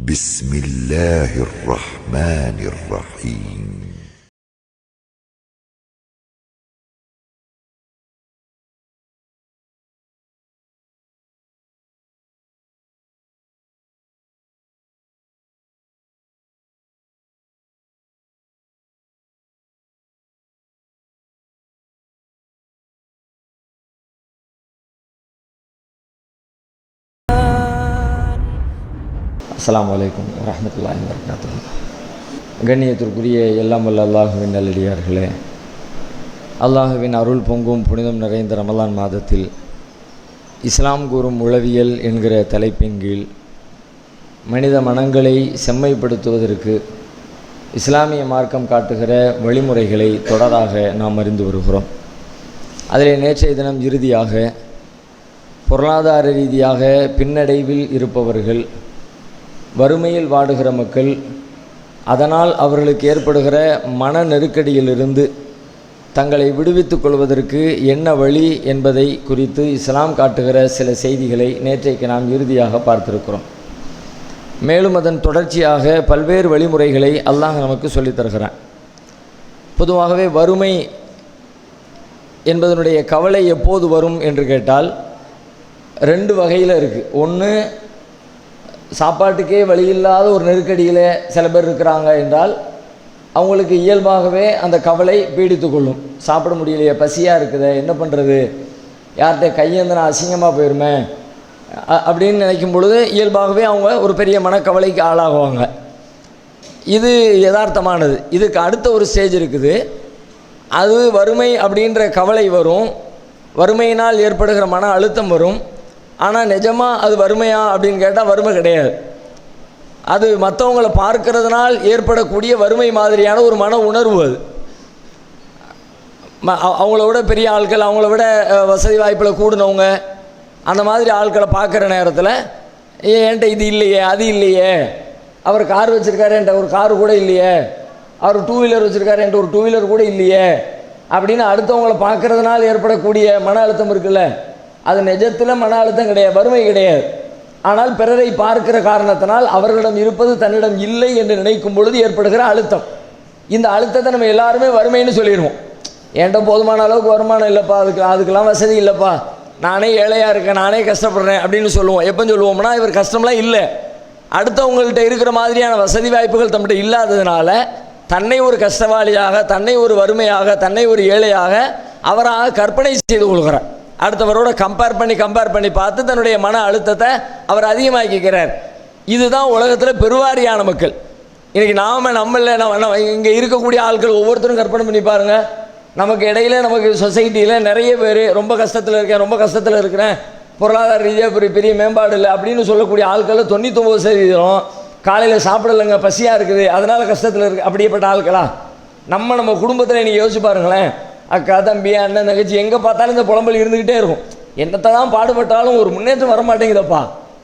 بسم الله الرحمن الرحيم. அஸ்ஸலாமு அலைக்கும் வரஹ்மத்துல்லாஹி வபரகாத்துஹு. கண்ணியத்திற்குரிய எல்லாம் வல்ல அல்லாஹுவின் நல்லடியார்களே, அல்லாஹுவின் அருள் பொங்கும் புனிதம் நிறைந்த ரமலான் மாதத்தில் இஸ்லாம் கூறும் உளவியல் என்கிற தலைப்பின் கீழ் மனித மனங்களை செம்மைப்படுத்துவதற்கு இஸ்லாமிய மார்க்கம் காட்டுகிற வழிமுறைகளை தொடராக நாம் அறிந்து வருகிறோம். அதில் நேற்றைய தினம் இறுதியாக பொருளாதார ரீதியாக பின்னடைவில் இருப்பவர்கள், வறுமையில் வாடுகிற மக்கள், அதனால் அவர்களுக்கு ஏற்படுகிற மன நெருக்கடியிலிருந்து தங்களை விடுவித்துக் கொள்வதற்கு என்ன வழி என்பதை குறித்து இஸ்லாம் காட்டுகிற சில செய்திகளை நேற்றைக்கு நாம் இறுதியாக பார்த்திருக்கிறோம். மேலும் அதன் தொடர்ச்சியாக பல்வேறு வழிமுறைகளை அல்லாஹ் நமக்கு சொல்லித் தருகிறான். பொதுவாகவே வறுமை என்பதனுடைய கவலை எப்போது வரும் என்று கேட்டால் ரெண்டு வகையில் இருக்குது. ஒன்று, சாப்பாட்டுக்கே வழி இல்லாத ஒரு நெருக்கடியில் சில பேர் இருக்கிறாங்க என்றால் அவங்களுக்கு இயல்பாகவே அந்த கவலை பீடித்து கொள்ளும். சாப்பிட முடியலையே, பசியாக இருக்குது, என்ன பண்ணுறது, யார்கிட்ட கையேந்தினா அசிங்கமாக போயிருமே அப்படின்னு நினைக்கும் பொழுது இயல்பாகவே அவங்க ஒரு பெரிய மனக்கவலைக்கு ஆளாகுவாங்க. இது யதார்த்தமானது. இதுக்கு அடுத்த ஒரு ஸ்டேஜ் இருக்குது. அது வறுமை அப்படின்ற கவலை வரும், வறுமையினால் ஏற்படுகிற மன அழுத்தம் வரும். ஆனால் நிஜமாக அது வறுமையா அப்படின்னு கேட்டால் வறுமை கிடையாது. அது மற்றவங்களை பார்க்கறதுனால் ஏற்படக்கூடிய வறுமை மாதிரியான ஒரு மன உணர்வு. அது அவங்கள விட பெரிய ஆட்கள், அவங்கள விட வசதி வாய்ப்பில் கூடினவங்க, அந்த மாதிரி ஆட்களை பார்க்குற நேரத்தில் என்கிட்ட இது இல்லையே, அது இல்லையே, அவர் கார் வச்சுருக்காரு, என்கிட்ட ஒரு காரு கூட இல்லையே, அவர் டூ வீலர் வச்சுருக்காரு, என்கிட்ட ஒரு டூ வீலர் கூட இல்லையே அப்படின்னு அடுத்தவங்களை பார்க்கறதுனால ஏற்படக்கூடிய மன அழுத்தம் இருக்குல்ல, அது நிஜத்தில் மன அழுத்தம் கிடையாது, வறுமை கிடையாது. ஆனால் பிறரை பார்க்கிற காரணத்தினால் அவர்களிடம் இருப்பது தன்னிடம் இல்லை என்று நினைக்கும் பொழுது ஏற்படுகிற அழுத்தம். இந்த அழுத்தத்தை நம்ம எல்லாருமே வறுமைன்னு சொல்லிடுவோம். என்கிட்ட போதுமான அளவுக்கு வருமானம் இல்லைப்பா, அதுக்கெல்லாம் வசதி இல்லைப்பா, நானே ஏழையாக இருக்கேன், நானே கஷ்டப்படுறேன் அப்படின்னு சொல்லுவோம். எப்போ சொல்லுவோம்னா இவர் கஷ்டம்லாம் இல்லை, அடுத்தவங்கள்ட்ட இருக்கிற மாதிரியான வசதி வாய்ப்புகள் நம்மகிட்ட இல்லாததுனால தன்னை ஒரு கஷ்டவாளியாக, தன்னை ஒரு வறுமையாக, தன்னை ஒரு ஏழையாக அவராக கற்பனை செய்து கொள்கிறார். அடுத்தவரோட கம்பேர் பண்ணி பார்த்து தன்னுடைய மன அழுத்தத்தை அவர் அதிகமாக்கிக்கிறார். இதுதான் உலகத்தில் பெருவாரியான மக்கள். இன்றைக்கி நம்ம இங்கே இருக்கக்கூடிய ஆட்கள் ஒவ்வொருத்தரும் கற்பனை பண்ணி பாருங்கள். நமக்கு இடையில, நமக்கு சொசைட்டியில் நிறைய பேர் ரொம்ப கஷ்டத்தில் இருக்கேன், ரொம்ப கஷ்டத்தில் இருக்கிறேன், பொருளாதார ரீதியாக பெரிய மேம்பாடு இல்லை அப்படின்னு சொல்லக்கூடிய ஆட்களில் 99% காலையில் சாப்பிடலைங்க, பசியாக இருக்குது, அதனால் கஷ்டத்தில் இருக்குது. அப்படியேப்பட்ட ஆட்களா நம்ம குடும்பத்தில் நீங்கள் யோசிச்சு பாருங்களேன். அக்கா, தம்பி, அண்ணன், தங்கச்சி, எங்கே பார்த்தாலும் இந்த புலம்பல் இருந்துக்கிட்டே இருக்கும். என்னத்தை தான் பாடுபட்டாலும் ஒரு முன்னேற்றம் வர மாட்டேங்குதப்பா,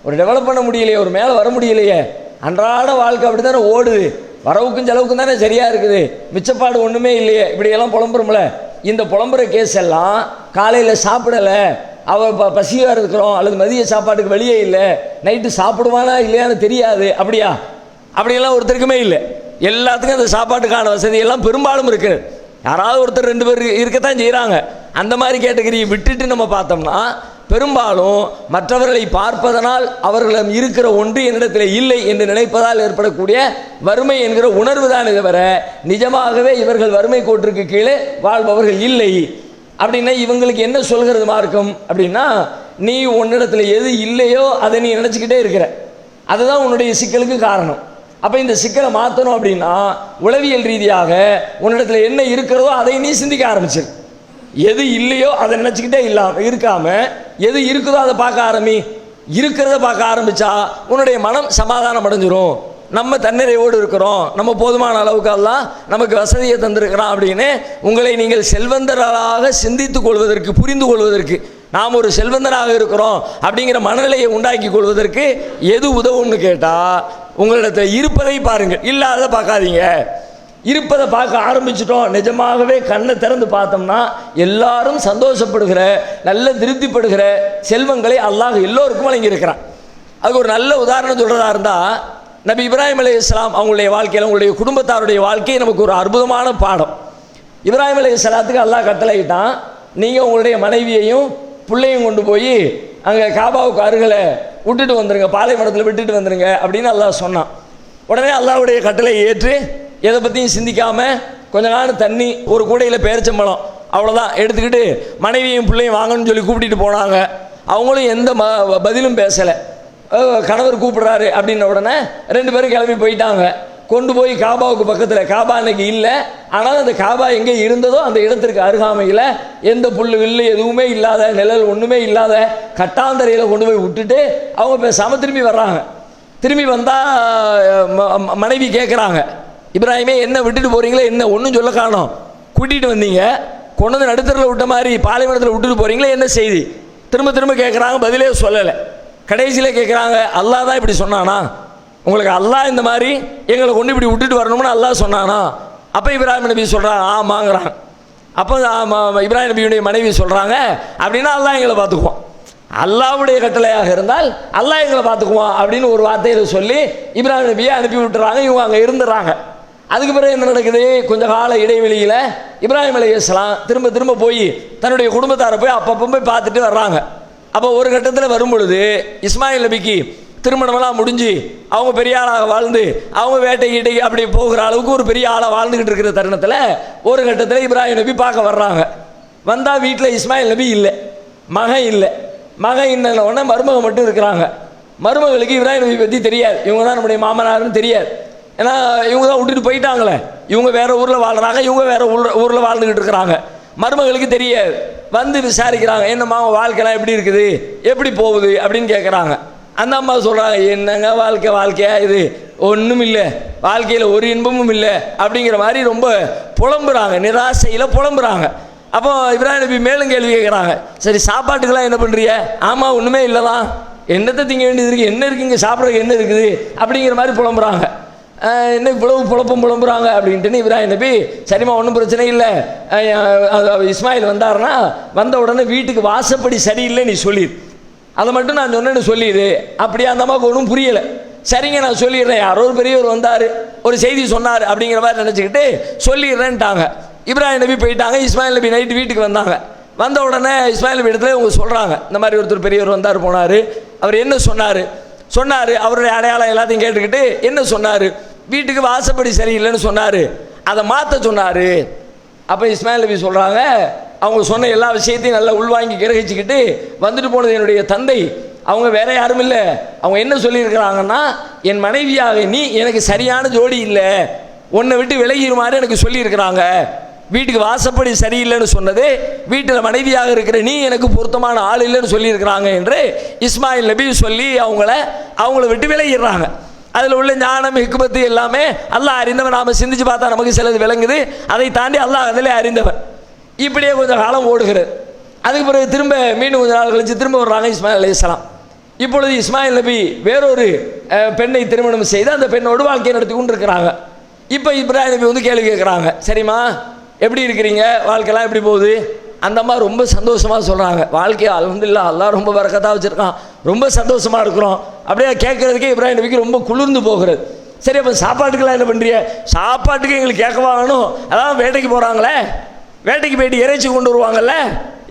ஒரு டெவலப் பண்ண முடியலையே, ஒரு மேலே வர முடியலையே, அன்றாட வாழ்க்கை அப்படி தானே ஓடுது, வரவுக்கும் செலவுக்கும் தானே சரியாக இருக்குது, மிச்சப்பாடு ஒன்றுமே இல்லையே, இப்படியெல்லாம் புலம்புறோம்ல. இந்த புலம்புற கேஸ் எல்லாம் காலையில் சாப்பிடலை, அவள் பசியாக இருக்கிறோம், அல்லது மதிய சாப்பாட்டுக்கு வெளியே இல்லை, நைட்டு சாப்பிடுவானா இல்லையான்னு தெரியாது, அப்படியெல்லாம் ஒருத்தருக்குமே இல்லை. எல்லாத்துக்கும் அந்த சாப்பாட்டுக்கான வசதியெல்லாம் பெரும்பாலும் இருக்குது. யாராவது ஒருத்தர் 2 பேர் இருக்கத்தான் செய்கிறாங்க. அந்த மாதிரி கேட்டகரியை விட்டுட்டு நம்ம பார்த்தோம்னா பெரும்பாலும் மற்றவர்களை பார்ப்பதனால் அவர்களிடம் இருக்கிற ஒன்று என்னிடத்தில் இல்லை என்று நினைப்பதால் ஏற்படக்கூடிய வறுமை என்கிற உணர்வு தான் தவிர நிஜமாகவே இவர்கள் வறுமை கோட்டிற்கு கீழே வாழ்பவர்கள் இல்லை. அப்படின்னா இவங்களுக்கு என்ன சொல்கிறது மார்க்கம் அப்படின்னா, நீ உன்னிடத்தில் எது இல்லையோ அதை நீ நினச்சிக்கிட்டே இருக்கிற, அதுதான் உன்னுடைய சிக்கலுக்கு காரணம். அப்போ இந்த சிக்கலை மாற்றணும் அப்படின்னா உளவியல் ரீதியாக உன்னிடத்தில் என்ன இருக்கிறதோ அதை நீ சிந்திக்க ஆரம்பிச்சிரு. எது இல்லையோ அதை நினச்சிக்கிட்டே இருக்காமல் எது இருக்குதோ அதை பார்க்க ஆரம்பி. இருக்கிறத பார்க்க ஆரம்பித்தா உன்னுடைய மனம் சமாதானம் அடைஞ்சிரும். நம்ம தன்னிறைவோடு இருக்கிறோம், நம்ம போதுமான அளவுக்கு எல்லாம் நமக்கு வசதியை தந்திருக்கிறோம் அப்படின்னு உங்களை நீங்கள் செல்வந்தராக சிந்தித்துக் கொள்வதற்கு, புரிந்து கொள்வதற்கு, நாம் ஒரு செல்வந்தராக இருக்கிறோம் அப்படிங்கிற மனநிலையை உண்டாக்கி கொள்வதற்கு எது உதவும்னு கேட்டால் உங்களிடத்தில் இருப்பதை பாருங்கள், இல்லாத பார்க்காதீங்க. இருப்பதை பார்க்க ஆரம்பிச்சிட்டோம், நிஜமாகவே கண்ணை திறந்து பார்த்தோம்னா எல்லாரும் சந்தோஷப்படுகிற, நல்ல திருப்திப்படுகிற செல்வங்களை அல்லாஹ் எல்லோருக்கும் வழங்கியிருக்கிறான். அதுக்கு ஒரு நல்ல உதாரணம் சொல்கிறதா இருந்தால், நபி இப்ராஹிம் அலைஹிஸ்ஸலாம் அவங்களுடைய வாழ்க்கையில் உங்களுடைய குடும்பத்தாருடைய வாழ்க்கை நமக்கு ஒரு அற்புதமான பாடம். இப்ராஹிம் அலைஹிஸ்ஸலாத்துக்கு அல்லாஹ் கட்டளையிட்டான், நீங்கள் உங்களுடைய மனைவியையும் பிள்ளையும் கொண்டு போய் அங்கே காபாவுக்கு அருகில் விட்டுட்டு வந்துருங்க, பாலைவனத்தில் விட்டுட்டு வந்துருங்க அப்படின்னு அல்லாஹ் சொன்னான். உடனே அல்லாஹ்வுடைய கட்டளை ஏற்று எதை பற்றியும் சிந்திக்காமல் கொஞ்ச காலம் தண்ணி ஒரு கூடையில் பேரிச்சம்பழம் அவ்வளோதான் எடுத்துக்கிட்டு மனைவியும் பிள்ளையும் வாங்கன்னு சொல்லி கூப்பிட்டு போனாங்க. அவங்களும் எந்த பதிலும் பேசலை. கணவர் கூப்பிடுறாரு அப்படின்ன உடனே 2 பேரும் கிளம்பி போயிட்டாங்க. கொண்டு போய் காபாவுக்கு பக்கத்தில், காபா அன்னைக்கு இல்லை, ஆனால் அந்த காபா எங்கே இருந்ததோ அந்த இடத்திற்கு அருகாமையில் எந்த புல் வில்லு எதுவுமே இல்லாத, நிழல் ஒன்றுமே இல்லாத கட்டாந்தரையில் கொண்டு போய் விட்டுட்டு அவங்க பேசாமல் திரும்பி வர்றாங்க. திரும்பி வந்தால் மனைவி கேட்குறாங்க, இப்ராஹிமே என்ன விட்டுட்டு போகிறீங்களே, என்ன ஒன்றும் சொல்ல காணோம், கூட்டிகிட்டு வந்தீங்க, கொண்டு வந்து நடுத்தரில் விட்ட மாதிரி பாலைவனத்தில் விட்டுட்டு போகிறீங்களே, என்ன செய்தி? திரும்ப திரும்ப கேட்குறாங்க, பதிலே சொல்லலை. கடைசியில் கேட்குறாங்க, அல்லாஹ் தான் இப்படி சொன்னானா? உங்களுக்கு அல்லாஹ் இந்த மாதிரி எங்களை கொண்டு இப்படி விட்டுட்டு வரணும்னு அல்லாஹ் சொன்னானா? அப்போ இப்ராஹிம் நபி சொல்கிறாங்க, ஆமாங்கிறாங்க. அப்போ இப்ராஹிம் நபியுடைய மனைவி சொல்கிறாங்க, அப்படின்னா அல்லாஹ் எங்களை பார்த்துக்குவோம், அல்லாஹ்வுடைய கட்டளையாக இருந்தால் அல்லாஹ் எங்களை பார்த்துக்குவோம் அப்படின்னு ஒரு வார்த்தையில் சொல்லி இப்ராஹிம் நபியை அனுப்பி விட்டுறாங்க. இவங்க அங்கே இருந்துடுறாங்க. அதுக்கு பிறகு என்ன நடக்குது? கொஞ்ச கால இடைவெளியில் இப்ராஹிம் அலைஹிஸ்ஸலாம் திரும்ப திரும்ப போய் தன்னுடைய குடும்பத்தாரை போய் அப்பப்போ போய் பார்த்துட்டு வர்றாங்க. அப்போ ஒரு கட்டத்தில் வரும் பொழுது இஸ்மாயில் நபிக்கு திருமணமெல்லாம் முடிஞ்சு அவங்க பெரிய ஆளாக வாழ்ந்து அவங்க வேட்டைக்கு அப்படி போகிற அளவுக்கு ஒரு பெரிய ஆளாக வாழ்ந்துக்கிட்டு இருக்கிற தருணத்தில் ஒரு கட்டத்தில் இப்ராஹிம் நபி பார்க்க வர்றாங்க. வந்தால் வீட்டில் இஸ்மாயில் நபி இல்லை, மகன் இல்லை. மகன் இன்ன உடனே மருமகன் மட்டும் இருக்கிறாங்க. மருமகளுக்கு இப்ராஹிம் நபி பற்றி தெரியாது, இவங்க தான் நம்முடைய மாமனார்னு தெரியாது. ஏன்னா இவங்க தான் விட்டுட்டு போயிட்டாங்களே, இவங்க வேறு ஊரில் வாழ்கிறாங்க, இவங்க வேறு ஊரில் வாழ்ந்துக்கிட்டு இருக்கிறாங்க. மருமகளுக்கு தெரியாது. வந்து விசாரிக்கிறாங்க, என்னம்மா வாழ்க்கைலாம் எப்படி இருக்குது, எப்படி போகுது அப்படின்னு கேட்குறாங்க. அந்த அம்மா சொல்கிறாங்க, என்னங்க வாழ்க்கையா இது, ஒன்றும் இல்லை, வாழ்க்கையில் ஒரு இன்பமும் இல்லை அப்படிங்கிற மாதிரி ரொம்ப புலம்புறாங்க, நிராசையில் புலம்புறாங்க. அப்போ இப்ராஹிம் நபி மேலும் கேள்வி கேட்குறாங்க, சரி சாப்பாட்டுக்கெல்லாம் என்ன பண்ணுறிய? ஆமாம் ஒன்றுமே இல்லை தான், என்னத்தை திங்க வேண்டியது இருக்குது, என்ன இருக்குங்க சாப்பிட்றதுக்கு என்ன இருக்குது அப்படிங்கிற மாதிரி புலம்புறாங்க. என்ன இவ்வளவு புலம்புறாங்க அப்படின்ட்டு இப்ராஹிம் நபி, சரிம்மா ஒன்றும் பிரச்சனை இல்லை, இஸ்மாயில் வந்தாருன்னா வந்த உடனே வீட்டுக்கு வாசப்படி சரியில்லை நீ சொல்லிடு, அதை மட்டும் நான் சொன்னேன்னு சொல்லிடு. அப்படியே அந்த அம்மாவுக்கு ஒன்றும் புரியலை. சரிங்க நான் சொல்லிடுறேன், யாரோ ஒரு பெரியவர் வந்தார் ஒரு செய்தி சொன்னார் அப்படிங்கிற மாதிரி நினச்சிக்கிட்டு சொல்லிடுறேன்ட்டாங்க. இப்ராஹிம் நபி போயிட்டாங்க. இஸ்மாயில் நபி நைட்டு வீட்டுக்கு வந்தாங்க. வந்த உடனே இஸ்மாயில் நபி இடத்துல இவங்க சொல்கிறாங்க, இந்த மாதிரி ஒருத்தர் பெரியவர் வந்தார் போனார், அவர் என்ன சொன்னார், அவருடைய அடையாளம் எல்லாத்தையும் கேட்டுக்கிட்டு என்ன சொன்னார், வீட்டுக்கு வாசப்படி சரியில்லைன்னு சொன்னார், அதை மாற்ற சொன்னார். அப்போ இஸ்மாயில் நபி சொல்கிறாங்க, அவங்க சொன்ன எல்லா விஷயத்தையும் நல்லா உள்வாங்கி கிரகிச்சிக்கிட்டு வந்துட்டு போனது என்னுடைய தந்தை, அவங்க வேற யாரும் இல்லை, அவங்க என்ன சொல்லியிருக்கிறாங்கன்னா, என் மனைவியாக நீ எனக்கு சரியான ஜோடி இல்லை, உன்னை விட்டு விலகிடுமாறு எனக்கு சொல்லியிருக்கிறாங்க, வீட்டுக்கு வாசப்படி சரியில்லைன்னு சொன்னது, வீட்டில் மனைவியாக இருக்கிற நீ எனக்கு பொருத்தமான ஆள் இல்லைன்னு சொல்லியிருக்கிறாங்க என்று இஸ்மாயில் நபி சொல்லி அவங்கள விட்டு விலகிடுறாங்க. அதில் உள்ள ஞானம் ஹிக்மத்து எல்லாமே அல்லாஹ் அறிந்தவன். நாம் சிந்திச்சு பார்த்தா நமக்கு சிலது விளங்குது, அதை தாண்டி அல்லாஹ் அதிலே அறிந்தவன். இப்படியே கொஞ்சம் காலம் ஓடுகிறது. அதுக்கு பிறகு திரும்ப மீண்டும் கொஞ்ச நாள் கழிச்சு திரும்ப வர்றாங்க இஸ்மாயில் அலைஹிஸ்ஸலாம். இப்பொழுது இஸ்மாயில் நபி வேறொரு பெண்ணை திருமணம் செய்து அந்த பெண்ணோடு வாழ்க்கையை நடத்தி கொண்டு இருக்கிறாங்க. இப்போ இப்ராஹிம் நபி வந்து கேள்வி கேட்குறாங்க, சரிம்மா எப்படி இருக்கிறீங்க, வாழ்க்கைலாம் எப்படி போகுது? அந்த அம்மா ரொம்ப சந்தோஷமாக சொல்கிறாங்க, வாழ்க்கையை அல்ஹம்துலில்லாஹ் அல்லாஹ் ரொம்ப பரக்கத்தாக வச்சுருக்கான், ரொம்ப சந்தோஷமாக இருக்கிறோம். அப்படியே கேட்குறதுக்கே இப்ராஹிம் நபிக்கு ரொம்ப குளிர்ந்து போகிறது. சரி அப்போ சாப்பாட்டுக்கெல்லாம் என்ன பண்ணுறிய? சாப்பாட்டுக்கு எங்களுக்கு கேட்கவா வேணும், அதான் வேட்டைக்கு போகிறாங்களே, வேட்டைக்கு போயிட்டு இறைச்சி கொண்டு வருவாங்கல்ல,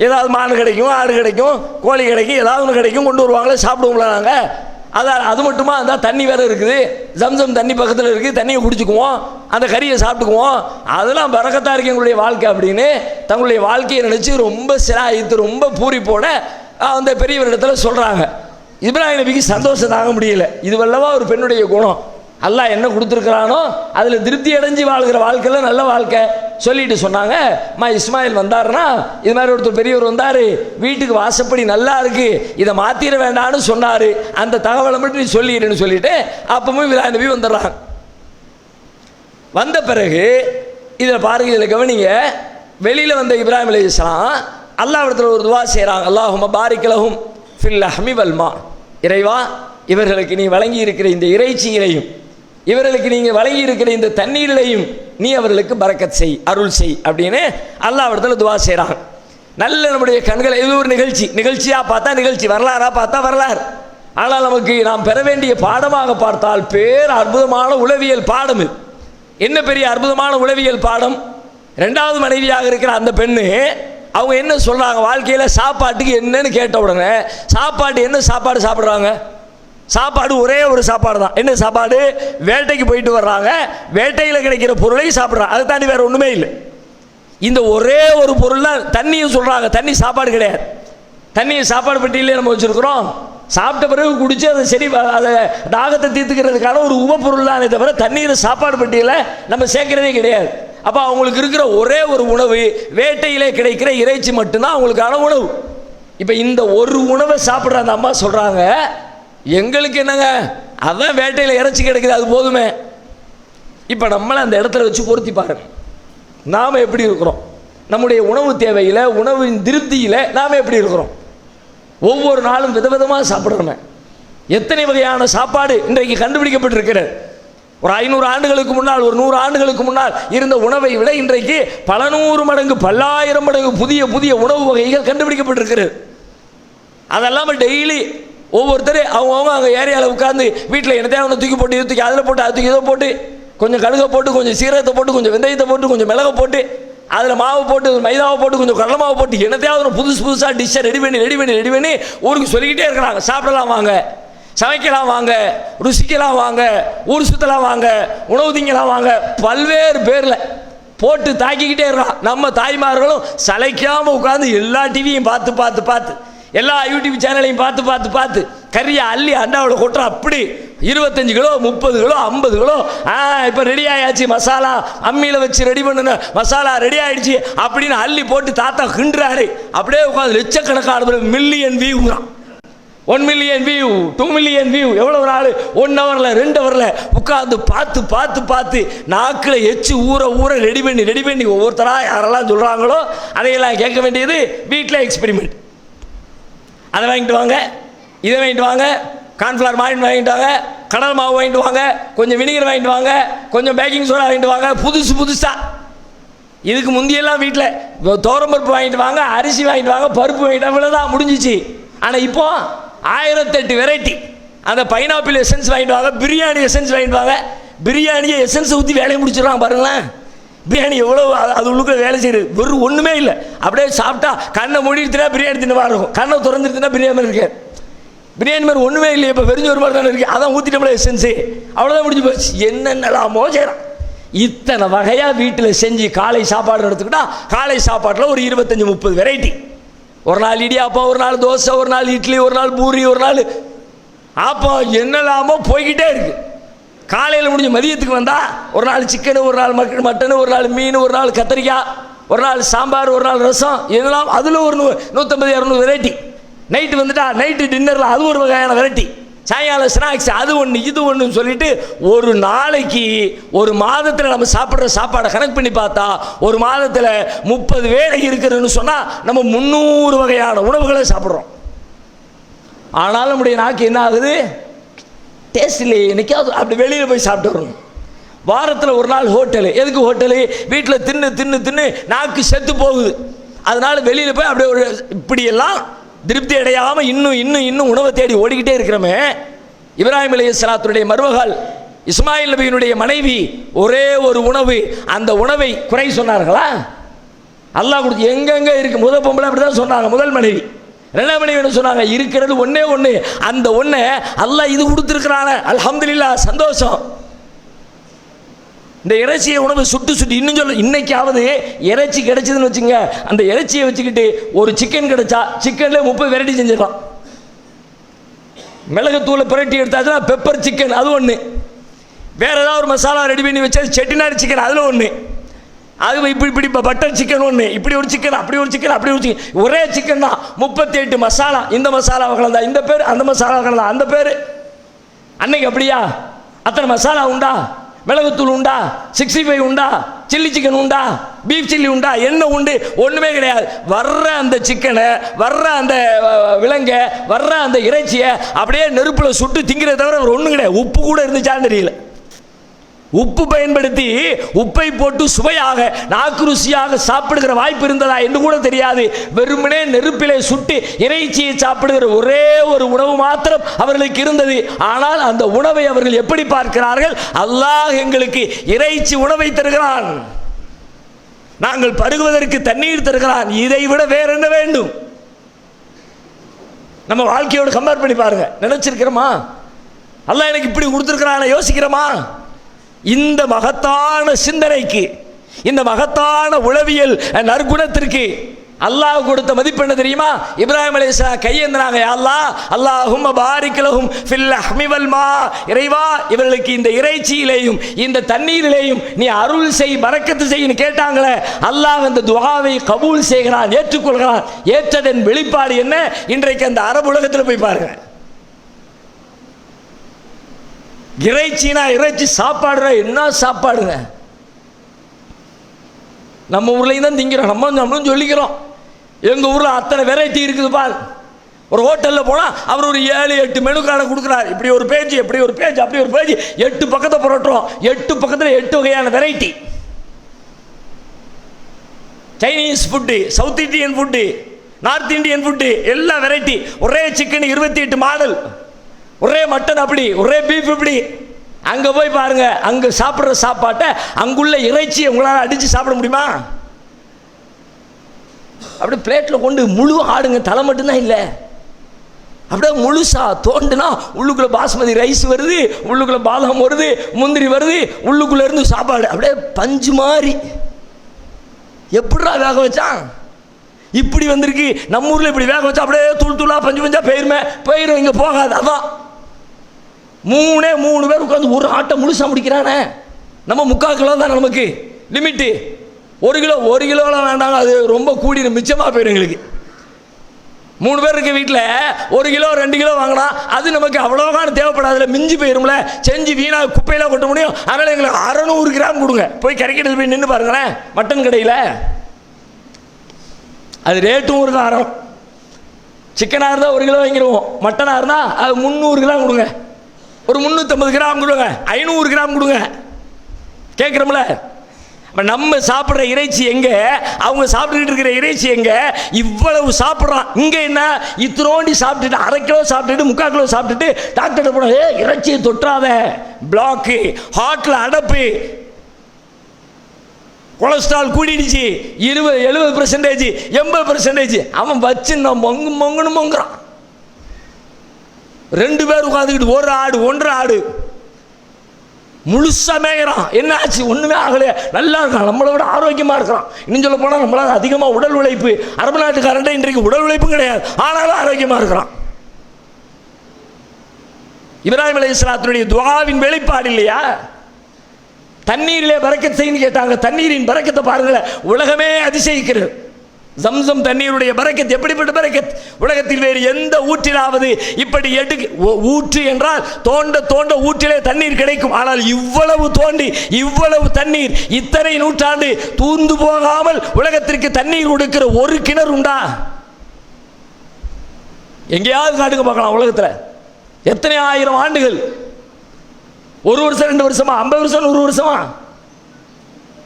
ஏதாவது மான் கிடைக்கும், ஆடு கிடைக்கும், கோழி கிடைக்கும், ஏதாவது ஒன்று கிடைக்கும், கொண்டு வருவாங்களே, சாப்பிடுவோங்களா நாங்கள்? அதான் அது மட்டுமா? அந்த தண்ணி வேறு இருக்குது, ஜம்சம் தண்ணி பக்கத்தில் இருக்குது, தண்ணியை குடிச்சுக்குவோம், அந்த கறியை சாப்பிட்டுக்குவோம், அதெல்லாம் பரக்கத்தாக இருக்குது எங்களுடைய வாழ்க்கை அப்படின்னு தங்களுடைய வாழ்க்கையை நினச்சி ரொம்ப சிராயித்து ரொம்ப பூரிப்போட அந்த பெரியவரிடத்தில் சொல்கிறாங்க. இப்ராஹிம் நபிக்கு சந்தோஷம் தாங்க முடியல. இது வல்லவா ஒரு பெண்ணுடைய குணம், அல்லாஹ் என்ன கொடுத்துருக்கிறானோ அதில் திருப்தி அடைஞ்சு வாழ்கிற வாழ்க்கையில் நல்ல வாழ்க்கை சொல்லிட்டு சொன்னாங்க, இஸ்மாயில் வந்தாருன்னா இது மாதிரி ஒருத்தர் பெரியவர் வந்தார், வீட்டுக்கு வாசப்படி நல்லா இருக்கு, இதை மாற்றிட வேண்டாம்னு சொன்னார், அந்த தகவலை மட்டும் நீ சொல்லிடுன்னு சொல்லிட்டு அப்பவும் இப்ராஹிம் நபி வந்துடுறாங்க. வந்த பிறகு இதில் பாருங்க, இதில் கவனிங்க, வெளியில் வந்த இப்ராஹிம் அலைஹிஸ்ஸலாம் அல்லாஹ்விடத்தில் ஒரு துவா செய்கிறாங்க, அல்லாஹும்ம பாரிக் லஹும் ஃபில் லஹ்மி வல் மா, இறைவா இவர்களுக்கு நீ வழங்கி இருக்கிற இந்த இறைச்சியிலையும் இவர்களுக்கு நீங்கள் வழங்கி இருக்கிற இந்த தண்ணீரிலையும் நீ அவர்களுக்கு பரக்கத் செய், அருள் செய் அப்படின்னு அல்லாஹ்விடத்தில் துவா செய்கிறாங்க. நல்ல நம்முடைய கண்களை, இது ஒரு நிகழ்ச்சியாக பார்த்தா நிகழ்ச்சி, வரலாறாக பார்த்தா வரலாறு. ஆனால் நமக்கு நாம் பெற வேண்டிய பாடமாக பார்த்தால் பேர் அற்புதமான உளவியல் பாடம். இது என்ன பெரிய அற்புதமான உளவியல் பாடம். 2வது மனைவியாக இருக்கிற அந்த பெண்ணு அவங்க என்ன சொல்கிறாங்க, வாழ்க்கையில் சாப்பாட்டுக்கு என்னன்னு கேட்ட உடனே சாப்பாடு என்ன சாப்பாடு சாப்பிட்றாங்க, சாப்பாடு ஒரே ஒரு சாப்பாடு தான். என்ன சாப்பாடு? வேட்டைக்கு போயிட்டு வர்றாங்க, வேட்டையில் கிடைக்கிற பொருளை சாப்பிட்றாங்க, அதை தாண்டி வேறு ஒன்றுமே இல்லை. இந்த ஒரே ஒரு பொருள் தான். தண்ணியும் சொல்கிறாங்க, தண்ணி சாப்பாடு கிடையாது. தண்ணியை சாப்பாடு பெட்டியிலே நம்ம வச்சுருக்குறோம், சாப்பிட்ட பிறகு குடித்து அதை சரி அதை தாகத்தை தீர்த்துக்கிறதுக்கான ஒரு உபப்பொருள் தானே தவிர தண்ணீரை சாப்பாடு பெட்டியில் நம்ம சேர்க்கிறதே கிடையாது. அப்போ அவங்களுக்கு இருக்கிற ஒரே ஒரு உணவு வேட்டையிலே கிடைக்கிற இறைச்சி மட்டும்தான் அவங்களுக்கான உணவு. இப்போ இந்த ஒரு உணவை சாப்பிட்ற அந்த அம்மா சொல்கிறாங்க, எங்களுக்கு என்னங்க அதான் வேட்டையில் இறைச்சி கிடைக்குது, அது போதுமே. இப்போ நம்மளை அந்த இடத்துல வச்சு பொருத்தி பாருங்க, நாம் எப்படி இருக்கிறோம், நம்முடைய உணவு தேவையில் உணவின் திருப்தியில் நாம் எப்படி இருக்கிறோம். ஒவ்வொரு நாளும் விதவிதமாக சாப்பிட்றோமே. எத்தனை வகையான சாப்பாடு இன்றைக்கு கண்டுபிடிக்கப்பட்டிருக்கிறது. ஒரு 500 ஆண்டுகளுக்கு முன்னால், ஒரு 100 ஆண்டுகளுக்கு முன்னால் இருந்த உணவை விட இன்றைக்கு பல 100 மடங்கு, பல்லாயிரம் மடங்கு புதிய புதிய உணவு வகைகள் கண்டுபிடிக்கப்பட்டிருக்கிறது. அதெல்லாம் டெய்லி ஒவ்வொருத்தர் அவங்க அங்கே ஏரியாவில் உட்காந்து வீட்டில் என்ன தேவை தூக்கி போட்டு இது தூக்கி அதில் போட்டு அது தூக்கி இதை போட்டு கொஞ்சம் கடுகை போட்டு கொஞ்சம் சீரகத்தை போட்டு கொஞ்சம் வெந்தயத்தை போட்டு கொஞ்சம் மிளகை போட்டு அதில் மாவு போட்டு மைதாவை போட்டு கொஞ்சம் கடலை மாவு போட்டு என்னத்தையாவது புதுசாக டிஷ்ஷை ரெடி பண்ணி ஊருக்கு சொல்லிக்கிட்டே இருக்கிறாங்க. சாப்பிடலாம் வாங்க, சமைக்கலாம் வாங்க, ருசிக்கலாம் வாங்க, ஊர் சுற்றலாம் வாங்க, உணவு திங்கலாம் வாங்க, பல்வேறு பேரில் போட்டு தாக்கிக்கிட்டே இருக்கலாம். நம்ம தாய்மார்களும் சளைக்காமல் உட்காந்து எல்லா டிவியும் பார்த்து எல்லா யூடியூப் சேனலையும் பார்த்து கறியை அள்ளி அண்டாவில் கொட்டுறோம். அப்படி 25 கிலோ 30 கிலோ 50 கிலோ இப்போ ரெடி ஆயாச்சு, மசாலா அம்மியில் வச்சு ரெடி பண்ணுன மசாலா ரெடி ஆகிடுச்சு அப்படின்னு அள்ளி போட்டு தாத்தா கிண்டுறாரு. அப்படியே உட்காந்து லட்சக்கணக்கான மில்லியன் வியூங்கிறான். 1 மில்லியன் வியூ, 2 மில்லியன் வியூ. எவ்வளோ நாள்? 1 ஹவரில் 2 ஹவரில் உட்காந்து பார்த்து நாக்கில் எச்சு ஊற ரெடி பண்ணி ஒவ்வொருத்தராக யாரெல்லாம் சொல்கிறாங்களோ அதையெல்லாம் கேட்க வேண்டியது. வீட்டில் எக்ஸ்பெரிமெண்ட், அதை வாங்கிட்டு வாங்க, இதை வாங்கிட்டு வாங்க, கார்ன்ஃப்ளவர் வாங்கிட்டு வாங்க, கடல் மாவு வாங்கிட்டு வாங்க, கொஞ்சம் வினிகர் வாங்கிட்டு வாங்க, கொஞ்சம் பேக்கிங் சோடா வாங்கிட்டு வாங்க, புதுசாக. இதுக்கு முந்தியெல்லாம் வீட்டில் தோரம்பருப்பு வாங்கிட்டு வாங்க, அரிசி வாங்கிட்டு வாங்க, பருப்பு வாங்கிட்டு வாங்க, இவ்வளோதான் முடிஞ்சிச்சு. ஆனால் இப்போ 1008 வெரைட்டி. அந்த பைனாப்பிள் எசன்ஸ் வாங்கிட்டு வாங்க, பிரியாணி எசன்ஸ் வாங்கிட்டு வாங்க. பிரியாணியை எசன்ஸை ஊற்றி வேலையை முடிச்சிடலாம் பாருங்களேன். பிரியாணி எவ்வளோ அது உள்ளுக்குள்ள வேலை செய்யுது, வெறும் ஒன்றுமே இல்லை. அப்படியே சாப்பிட்டா கண்ணை மூடிடுத்துனா பிரியாணி தின்னு மாதிரி இருக்கும், கண்ணை திறந்துடுத்துனா பிரியாணி மாதிரி இருக்கு. பிரியாணி மாதிரி ஒன்றுமே இல்லை, இப்போ வெறிஞ்ச ஒரு மாதிரி தானே இருக்குது. அதான் ஊற்றிட்டோம்ல எசன்ஸு, அவ்வளோதான் முடிஞ்சு போச்சு. என்னென்னலாமோ செய்யலாம். இத்தனை வகையாக வீட்டில் செஞ்சு காலை சாப்பாடு எடுத்துக்கிட்டா காலை சாப்பாட்டில் ஒரு 25-30 வெரைட்டி. ஒரு நாள் இடியாப்பம், ஒரு நாள் தோசை, ஒரு நாள் இட்லி, ஒரு நாள் பூரி, ஒரு நாள் ஆப்பம், என்னெல்லாமோ போய்கிட்டே இருக்குது. காலையில் முடிஞ்ச மதியத்துக்கு வந்தால் ஒரு நாள் சிக்கனு, ஒரு நாள் மட்டனு, ஒரு நாள் மீன், ஒரு நாள் கத்திரிக்காய், ஒரு நாள் சாம்பார், ஒரு நாள் ரசம், இதெல்லாம் அதில் ஒரு 150-200 வெரைட்டி. நைட்டு வந்துட்டா நைட்டு டின்னரில் அது ஒரு வகையான வெரைட்டி. சாயங்காலம் ஸ்நாக்ஸ் அது ஒன்று இது ஒன்றுன்னு சொல்லிட்டு ஒரு நாளைக்கு ஒரு மாதத்தில் நம்ம சாப்பிட்ற சாப்பாடை கணக்கு பண்ணி பார்த்தா ஒரு மாதத்தில் 30 வேளை இருக்குதுன்னு சொன்னால் நம்ம 300 வகையான உணவுகளை சாப்பிட்றோம். ஆனாலும் நம்முடைய நாக்கு என்ன ஆகுது? டேஸ்ட் இல்லையே. என்னைக்காவது அப்படி வெளியில் போய் சாப்பிட்டு வரணும். வாரத்தில் ஒரு நாள் ஹோட்டலு. எதுக்கு ஹோட்டலு? வீட்டில் தின்னு நாக்கு செத்து போகுது. அதனால் வெளியில் போய் அப்படியே ஒரு இப்படியெல்லாம் திருப்தி அடையாமல் இன்னும் உணவை தேடி ஓடிக்கிட்டே இருக்கிறோமே. இப்ராஹிம் அலைஹிஸ்ஸலாத்துடைய மருமகள் இஸ்மாயில் நபியினுடைய மனைவி ஒரே ஒரு உணவு, அந்த உணவை குறை சொன்னார்களா? அல்லாஹ் கொடுத்து எங்கெங்கே இருக்கு. முதல் பொம்பளை அப்படி தான் சொன்னாங்க, முதல் மனைவி. 2ஆம் மனைவி என்ன சொன்னாங்க? இருக்கிறது ஒன்னே ஒன்று, அந்த ஒன்றை அல்லாஹ் இது கொடுத்துருக்கிறான, அல்ஹம்துலில்லாஹ், சந்தோஷம். இந்த இறைச்சியை உணவு சுட்டு இன்னும் சொல்ல, இன்னைக்காவது இறைச்சி கிடைச்சதுன்னு வச்சுங்க, அந்த இறைச்சியை வச்சுக்கிட்டு ஒரு சிக்கன் கிடைச்சா சிக்கன்ல 30 வெரைட்டி செஞ்சிடலாம். மிளகுத்தூளை புரட்டி எடுத்தாச்சுன்னா பெப்பர் சிக்கன் அது ஒன்று, வேற ஏதாவது ஒரு மசாலா ரெடி பண்ணி வச்சா செட்டிநாடு சிக்கன் அதில் ஒன்று, அது இப்படி பட்டர் சிக்கன் ஒன்று, இப்படி ஒரு சிக்கன், அப்படி ஒரு சிக்கன், அப்படி ஒரு சிக்கன், ஒரே சிக்கன் தான் 38 மசாலா. இந்த மசாலா கலந்தா இந்த பேர், அந்த மசாலா கலந்தா அந்த பேர். அன்னைக்கு அப்படியா? அத்தனை மசாலா உண்டா? மிளகுத்தூள் உண்டா? 65 உண்டா? சில்லி சிக்கன் உண்டா? பீஃப் சில்லி உண்டா? என்ன உண்டு? ஒன்றுமே கிடையாது. வர்ற அந்த சிக்கனை, வர்ற அந்த விலங்கை, வர்ற அந்த இறைச்சியை அப்படியே நெருப்பில் சுட்டு திங்கிறத தவிர ஒன்றும் கிடையாது. உப்பு கூட இருந்துச்சான்னு தெரியல. உப்பு பயன்படுத்தி உப்பை போட்டு சுவையாக நாக்கு ருசியாக சாப்பிடுகிற வாய்ப்பு இருந்ததா என்று கூட தெரியாது. வெறுமனே நெருப்பிலே சுட்டு இறைச்சியை சாப்பிடுகிற ஒரே ஒரு உணவு மாத்திரம் அவர்களுக்கு இருந்தது. ஆனால் அந்த உணவை அவர்கள் எப்படி பார்க்கிறார்கள்? அல்லாஹ் எங்களுக்கு இறைச்சி உணவை தருகிறான், நாங்கள் பருகுவதற்கு தண்ணீர் தருகிறான், இதை விட வேற என்ன வேண்டும்? நம்ம வாழ்க்கையோடு கம்பேர் பண்ணி பாருங்க. நினைச்சிருக்கிறோமா அல்லாஹ் எனக்கு இப்படி கொடுத்துருக்கிறான? யோசிக்கிறோமா? இந்த மகத்தான சிந்தனைக்கு, இந்த மகத்தான உளவியல் நற்குணத்திற்கு அல்லாஹ் கொடுத்த மதிப்பு என்ன தெரியுமா? இப்ராஹிம் அலைஹிஸ்ஸலாம் கையேந்தினாங்க, யா அல்லாஹ், அல்லாஹும்ம பாரிக் லஹும் ஃபில் லஹ்மி வல் மா, இறைவா இவர்களுக்கு இந்த இறைச்சியிலேயும் இந்த தண்ணீரிலேயும் நீ அருள் செய், பரக்கத்து செய்யின்னு கேட்டாங்களே. அல்லாஹ் அந்த துஆவை கபூல் செய்கிறான், ஏற்றுக்கொள்கிறான். ஏற்றதன் வெளிப்பாடு என்ன? இன்றைக்கு அந்த அரபு உலகத்தில் போய் பாருங்க, இறைச்சினா இறைச்சி, சாப்பாடுனா என்ன சாப்பாடுங்க. நம்ம ஊர்லேயும் தான் திங்கிறோம், நம்மளும் சொல்லிக்கிறோம். எங்கள் ஊரில் அத்தனை வெரைட்டி இருக்குது பால். ஒரு ஹோட்டலில் போனால் அவர் ஒரு 7-8 மெனு கார்டை கொடுக்குறாரு. இப்படி ஒரு பேஜ், இப்படி ஒரு பேஜ், அப்படி ஒரு பேஜ், 8 பக்கத்தை புரட்டுறோம். 8 பக்கத்தில் 8 வகையான variety. Chinese food, south Indian food, north Indian food, எல்லா வெரைட்டி. ஒரே சிக்கன் 28 மாடல், ஒரே மட்டன் அப்படி, ஒரே பீஃப் இப்படி. அங்கே போய் பாருங்க, அங்கே சாப்பிட்ற சாப்பாட்டை அங்குள்ள இறைச்சியை உங்களால் அடித்து சாப்பிட முடியுமா? அப்படி பிளேட்டில் கொண்டு முழு ஆடுங்க, தலை மட்டும்தான் இல்லை, அப்படியே முழுசா தோண்டுனா உள்ளுக்குள்ள பாஸ்மதி ரைஸ் வருது, உள்ளுக்குள்ள பாதாம் வருது, முந்திரி வருது, உள்ளுக்குள்ள இருந்து சாப்பாடு அப்படியே பஞ்சு மாதிரி. எப்படிடா வேக வச்சான்? இப்படி வந்திருக்கு. நம்ம ஊரில் இப்படி வேக வச்சா அப்படியே தூள் தூளா பஞ்சு பஞ்சா போயிரும், இங்கே போகாது. அதான் 3 பேர் உட்காந்து ஒரு ஆட்டை முழுசா முடிக்கிறானே. நம்ம 3/4 கிலோ தான் நமக்கு லிமிட்டு. 1 கிலோலாம் வேண்டாம், அது ரொம்ப கூடி மிச்சமாக போயிடும் எங்களுக்கு. 3 பேர் இருக்க வீட்டில் 1 கிலோ 2 கிலோ வாங்கினா அது நமக்கு அவ்வளோகான தேவைப்படாதுல, மிஞ்சி போயிரும்ல. செஞ்சு வீணாக குப்பையில் கொட்ட முடியும். அதனால் எங்களுக்கு 600 கிராம் கொடுங்க. போய் கறிக்கடையில் போய் நின்று பாருங்களேன், மட்டன் கடையில் அது ரேட்டும் ஒரு காரம். சிக்கனாக இருந்தால் 1 கிலோ வாங்கிடுவோம், மட்டனாக இருந்தால் அது 300 கிராம் கொடுங்க, ஒரு 350 கிராம் கொடுங்க, 500 கிராம் கொடுங்க. கேட்குறோம்ல? நம்ம சாப்பிட்ற இறைச்சி எங்க, அவங்க சாப்பிட்டுக்கிட்டு இருக்கிற இறைச்சி எங்க? இவ்வளவு சாப்பிட்றான். இங்கே என்ன, இத்தனோண்டி சாப்பிட்டுட்டு 1/2 கிலோ சாப்பிட்டுட்டு 3/4 கிலோ சாப்பிட்டுட்டு டாக்டர் போன, இறைச்சியை தொற்றாத, பிளாக்கு, ஹார்ட்டில் அடப்பு, கொலஸ்ட்ரால் கூடிடுச்சு, 70%, 80%. அவன் வச்சு நான் மொங்குன்னு மொங்குறான். 2 பேர் உட்காந்துக்கிட்டு ஒரு ஆடு 1.5 ஆடு முழுசா மேய்கிறான். என்ன ஆச்சு? ஒன்றுமே ஆகலையே, நல்லா இருக்கான், நம்மளை விட ஆரோக்கியமாக இருக்கிறான். இன்னும் சொல்ல போனால் நம்மளால் அதிகமாக உடல் உழைப்பு, அரபு நாட்டுக்காரன் இன்றைக்கு உடல் உழைப்பும் கிடையாது, ஆனாலும் ஆரோக்கியமாக இருக்கிறான். இப்ராஹிம் அலைஹிஸ்ஸலாத்துடைய துஆவின் வெளிப்பாடு இல்லையா? தண்ணீரிலே பரக்கத் செய்யுன்னு கேட்டாங்க. தண்ணீரின் பரக்கத்தை பாருங்களேன், உலகமே அதிசயிக்கிறது. ஜம்சம் தண்ணீருடைய பரக்கத் எப்படிப்பட்ட பரக்கத்! உலகத்தில் வேறு எந்த ஊற்றிலாவது இப்படி ஊற்று என்றால் தோண்ட தோண்ட ஊற்றிலே தண்ணீர் கிடைக்கும். ஆனால் இவ்வளவு தோண்டி இவ்வளவு தண்ணீர் இத்தனை நூற்றாண்டு தூர்ந்து போகாமல் உலகத்திற்கு தண்ணீர் கொடுக்கிற ஒரு கிணறு உண்டா? எங்கேயாவது காட்டுங்க பார்க்கலாம். உலகத்தில் எத்தனை ஆயிரம் ஆண்டுகள், 1 வருஷம் 2 வருஷமா, 50 வருஷம் 100 வருஷமா,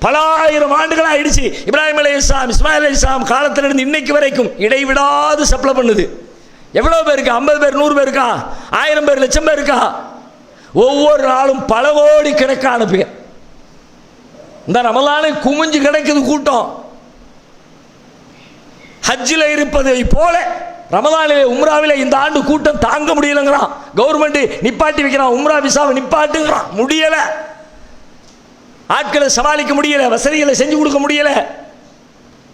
பல ஆயிரம் ஆண்டுகள் ஆயிடுச்சு. இப்ராஹிம் அலைஹிஸ்ஸலாம், இஸ்மாயில் அலைஹிஸ்ஸலாம் காலத்திலிருந்து இன்னைக்கு வரைக்கும் இடைவிடாது சப்ளை பண்ணுது. எவ்வளோ பேருக்கு? 50 பேர், 100 பேருக்கா, 1000 பேர், 1,00,000 பேருக்கா? ஒவ்வொரு நாளும் பல கோடி கணக்கான பேர். இந்த ரமலானை குமிஞ்சு கிடைக்குது கூட்டம். ஹஜ்ஜில் இருப்பதை போல ரமலானிலே உம்ராவிலே இந்த ஆண்டு கூட்டம் தாங்க முடியலங்கிறான். கவர்மெண்ட் நிப்பாட்டி வைக்கிறான், உம்ரா விசாவை நிப்பாட்டுங்கிறான். முடியலை, ஆட்களை சமாளிக்க முடியல, வசதிகளை செஞ்சு கொடுக்க முடியல.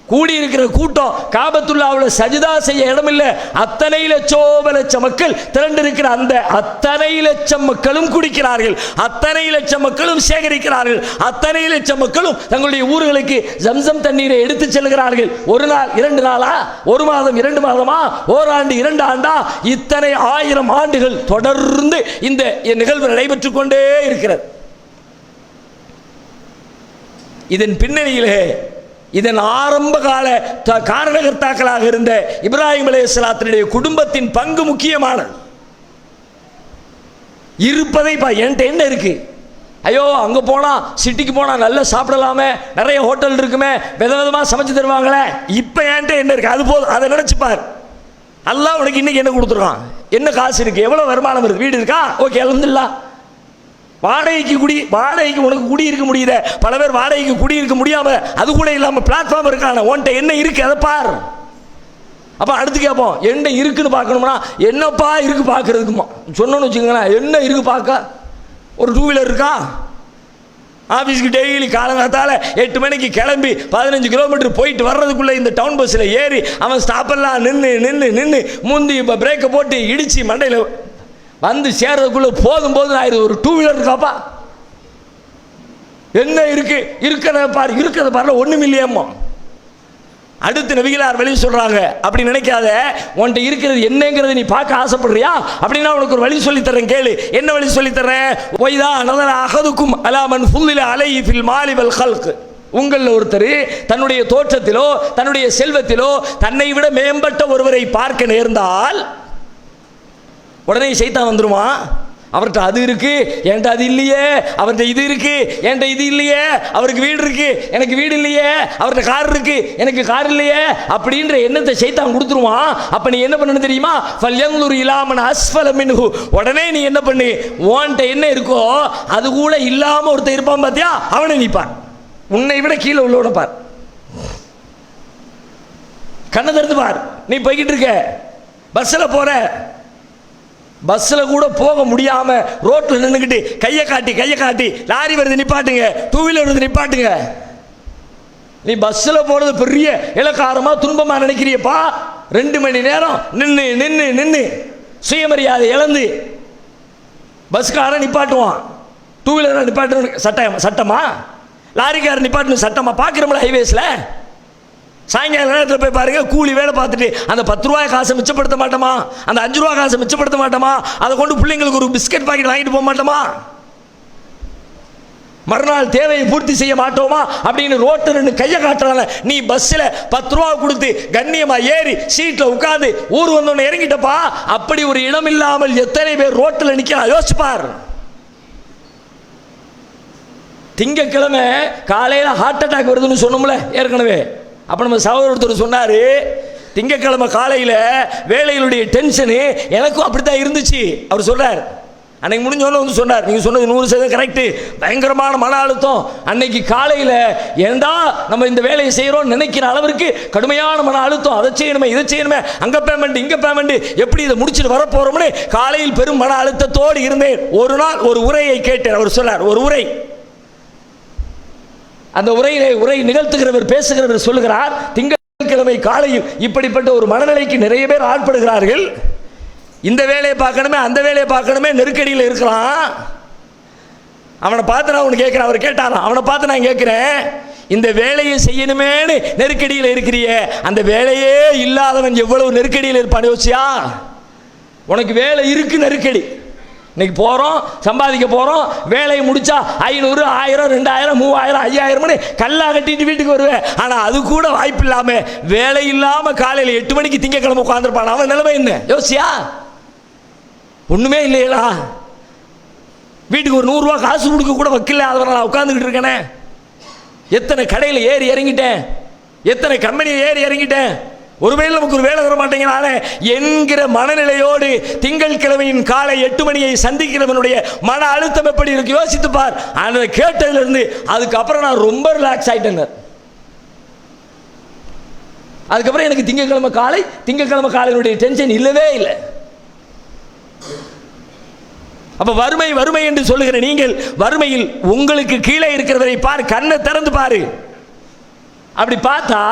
கூடி இருக்கிற கூட்டம் காபத்துல்லாவில் சஜிதா செய்ய இடம் இல்லை. அத்தனை லட்சம் மக்கள் திரண்டிருக்கிற அந்த அத்தனை லட்சம் மக்களும் குடிக்கிறார்கள், அத்தனை லட்சம் மக்களும் சேகரிக்கிறார்கள், அத்தனை லட்சம் மக்களும் தங்களுடைய ஊர்களுக்கு ஜம்சம் தண்ணீரை எடுத்து செல்கிறார்கள். 1 நாள் 2 நாளா, 1 மாதம் 2 மாதமா, ஓராண்டு 2 ஆண்டா, இத்தனை 1000 ஆண்டுகள் தொடர்ந்து இந்த நிகழ்வு நடைபெற்றுக் கொண்டே இருக்கிறது. இதன் பின்னணியிலே இதன் ஆரம்ப கால காரணகர்த்தாக்களாக இருந்த இப்ராஹிம் அலைஹிஸ்ஸலாத்தினுடைய குடும்பத்தின் பங்கு முக்கியமானது. இருப்பதை என்கிட்ட என்ன இருக்கு, ஐயோ அங்கே போனால் சிட்டிக்கு போனால் நல்லா சாப்பிடலாமே, நிறைய ஹோட்டல் இருக்குமே, விதவிதமாக சமைச்சு தருவாங்களே, இப்போ என்கிட்ட என்ன இருக்குது அது போதும், அதை நினச்சிப்பார். அல்லாஹ் உனக்கு இன்னைக்கு என்ன கொடுத்துருக்கான், என்ன காசு இருக்குது, எவ்வளோ வருமானம் இருக்குது, வீடு இருக்கா, ஓகே அல்ஹம்துலில்லாஹ். வாடகைக்கு உனக்கு குடி இருக்க முடியுத, பல பேர் வாடகைக்கு குடி இருக்க முடியாமல் அது கூட இல்லாமல் பிளாட்ஃபார்ம் இருக்கான, உன்கிட்ட என்ன இருக்குது அதை பார். அப்போ அடுத்து கேட்போம் என்ன இருக்குன்னு பார்க்கணும்னா, என்னப்பா இருக்கு பார்க்கறதுக்குமா சொன்னோன்னு வச்சுக்கோங்களேன், என்ன இருக்கு பார்க்க, ஒரு 2 வீலர் இருக்கா, ஆஃபீஸுக்கு டெய்லி காலங்காத்தால் 8 மணிக்கு கிளம்பி 15 கிலோமீட்டர் போயிட்டு வர்றதுக்குள்ளே இந்த டவுன் பஸ்ஸில் ஏறி அவன் ஸ்டாப்பெல்லாம் நின்று முந்தி இப்போ பிரேக்கை போட்டு இடித்து மண்டையில் வந்து சேர்றதுக்குள்ளே போதும் ஆயிடுது. ஒரு 2 வீலர் இருக்காப்பா, என்ன இருக்கு, இருக்கிறத பாரு ஒன்றும் இல்லையம்மா. அடுத்து நபிகளார் வழி சொல்றாங்க, அப்படி நினைக்காத, உன்கிட்ட இருக்கிறது என்னங்கிறத நீ பார்க்க ஆசைப்படுறியா, அப்படின்னா உனக்கு ஒரு வழி சொல்லித்தரேன் கேளு. என்ன வழி சொல்லித்தரேன், ஒய்தா நதர அஹதுக்கும் அலாமன் ஃபுல்லில அலைஹி ஃபில் மாலி வல் ஹல்க். உங்களில் ஒருத்தர் தன்னுடைய தோற்றத்திலோ தன்னுடைய செல்வத்திலோ தன்னை விட மேம்பட்ட ஒருவரை பார்க்க நேர்ந்தால் உடனே சைத்தான் வந்துருமா, அவர்கிட்ட அது இருக்கு என்கிட்ட அது இல்லையே, அவர்கிட்ட இது இருக்கு என்கிட்ட இது இல்லையே, அவருக்கு வீடு இருக்கு எனக்கு வீடு இல்லையே, அவர்கிட்ட கார் இருக்கு எனக்கு கார் இல்லையே அப்படின்ற எண்ணத்தை சைத்தான் கொடுத்துருவான். அப்ப நீ என்ன பண்ணணும் தெரியுமா, ஃபல்யன்துர் இலா மன் அஸ்ஃபல மின்ஹு. உடனே நீ என்ன பண்ணு, உன்கிட்ட என்ன இருக்கோ அது கூட இல்லாம ஒருத்தன் இருப்பான் பாத்தியா, அவனை நீ பார், உன்னை விட கீழே உள்ளவனை பார், கண்ணை திறந்து பார். நீ போய்கிட்டு இருக்க, பஸ்ஸில் போற, பஸ்ஸில் கூட போக முடியாமல் ரோட்டில் நின்றுக்கிட்டு கையை காட்டி லாரி வருது நிப்பாட்டுங்க, 2 வீலர் வருது நிப்பாட்டுங்க. நீ பஸ்ஸில் போகிறது பெரிய இலக்காரமாக துன்பமாக நினைக்கிறியப்பா. 2 மணி நேரம் நின்று சுயமரியாதை இழந்து பஸ்காரன் நிப்பாட்டுவான், 2 வீலரை நிப்பாட்டணும் சட்டமா, லாரிக்காரன் நிப்பாட்டணும் சட்டமா, பார்க்குறோம்ல ஹைவேஸில். சாயங்கால நேரத்தில் போய் பாருங்க, கூலி வேலை பார்த்துட்டு அந்த 10 ரூபாய் காசை மிச்சப்படுத்த மாட்டோமா, அந்த 5 ரூபா காசை மிச்சப்படுத்த மாட்டோமா, அதை கொண்டு பிள்ளைங்களுக்கு ஒரு பிஸ்கட் பாக்கெட் வாங்கிட்டு போக மாட்டோமா, மறுநாள் தேவையை பூர்த்தி செய்ய மாட்டோமா அப்படின்னு ரோட்டு நின்று கையை காட்டுறாங்க. நீ பஸ்ஸில் 10 ரூபா கொடுத்து கண்ணியமா ஏறி சீட்டில் உட்காந்து ஊர் வந்தோன்னு இறங்கிட்டப்பா. அப்படி ஒரு இடம் இல்லாமல் எத்தனை பேர் ரோட்டில் நிற்கிறான் யோசிப்பார். திங்கக்கிழமை காலையில் ஹார்ட் அட்டாக் வருதுன்னு சொன்னோம்ல ஏற்கனவே. அப்போ நம்ம சகோதரர் சொன்னார், திங்கக்கிழமை காலையில் வேலைகளுடைய டென்ஷனு எனக்கும் அப்படி தான் இருந்துச்சு. அவர் சொல்கிறார், அன்னைக்கு முடிஞ்சோன்னு வந்து சொன்னார், நீங்கள் சொன்னது 100% கரெக்டு, பயங்கரமான மன அழுத்தம். அன்னைக்கு காலையில் ஏண்டா நம்ம இந்த வேலையை செய்கிறோம் நினைக்கிற அளவிற்கு கடுமையான மன அழுத்தம், அதை செய்யணுமே இதை செய்யணுமே, அங்கே பேமெண்ட் இங்கே பேமெண்ட், எப்படி இதை முடிச்சுட்டு வரப்போகிறோம்னு காலையில் பெரும் மன அழுத்தத்தோடு இருந்தேன். ஒரு நாள் ஒரு உரையை கேட்டேன். அவர் சொன்னார், ஒரு உரை, அந்த உரை நிகழ்த்துகிறவர் பேசுகிறவர் சொல்லுகிறார், திங்கட்கிழமை காலையில் இப்படிப்பட்ட ஒரு மனநிலைக்கு நிறைய பேர் ஆட்படுகிறார்கள். இந்த வேலையை பார்க்கணுமே அந்த வேலையை பார்க்கணுமே நெருக்கடியில் இருக்கிறான். அவனை பார்த்து நான் ஒன்று கேட்குறேன், அவர் கேட்டாராம், அவனை பார்த்து நான் கேட்குறேன், இந்த வேலையை செய்யணுமேனு நெருக்கடியில் இருக்கிறிய, அந்த வேலையே இல்லாதவன் எவ்வளவு நெருக்கடியில் இருப்பான் யோசியா. உனக்கு வேலை இருக்கு, நெருக்கடி, இன்னைக்கு போகிறோம் சம்பாதிக்க போகிறோம், வேலையை முடிச்சா 500 1000 2000 3000 5000 கல்லா கட்டிட்டு வீட்டுக்கு வருவேன். ஆனால் அது கூட வாய்ப்பு இல்லாமல் வேலை இல்லாமல் காலையில் 8 மணிக்கு திங்கக்கிழமை உட்காந்துருப்பான். அவன் நிலைமை என்ன யோசியா, ஒன்றுமே இல்லையா. வீட்டுக்கு ஒரு 100 ரூபா காசு கொடுக்க கூட வக்கில்ல, அதை நான் உட்காந்துக்கிட்டு இருக்கேனே. எத்தனை கடையில் ஏறி இறங்கிட்டேன், எத்தனை கம்பெனியில் ஏறி இறங்கிட்டேன், ஒருவேளை நமக்கு ஒரு வேலை தர மாட்டேங்கிறானே என்கிற மனநிலையோடு திங்கட்கிழமையின் காலை 8 மணியை சந்திக்கிறவனுடைய மன அழுத்தம் எப்படி இருக்கு யோசித்து பார். அதை கேட்டதுலேருந்து அதுக்கப்புறம் நான் ரொம்ப ரிலாக்ஸ் ஆகிட்டேங்க. அதுக்கப்புறம் எனக்கு திங்கட்கிழமை காலையினுடைய டென்ஷன் இல்லவே இல்லை. அப்ப வறுமை என்று சொல்லுகிற நீங்கள் வறுமையில் உங்களுக்கு கீழே இருக்கிறவரை பாரு, கண்ணை திறந்து பாரு. அப்படி பார்த்தா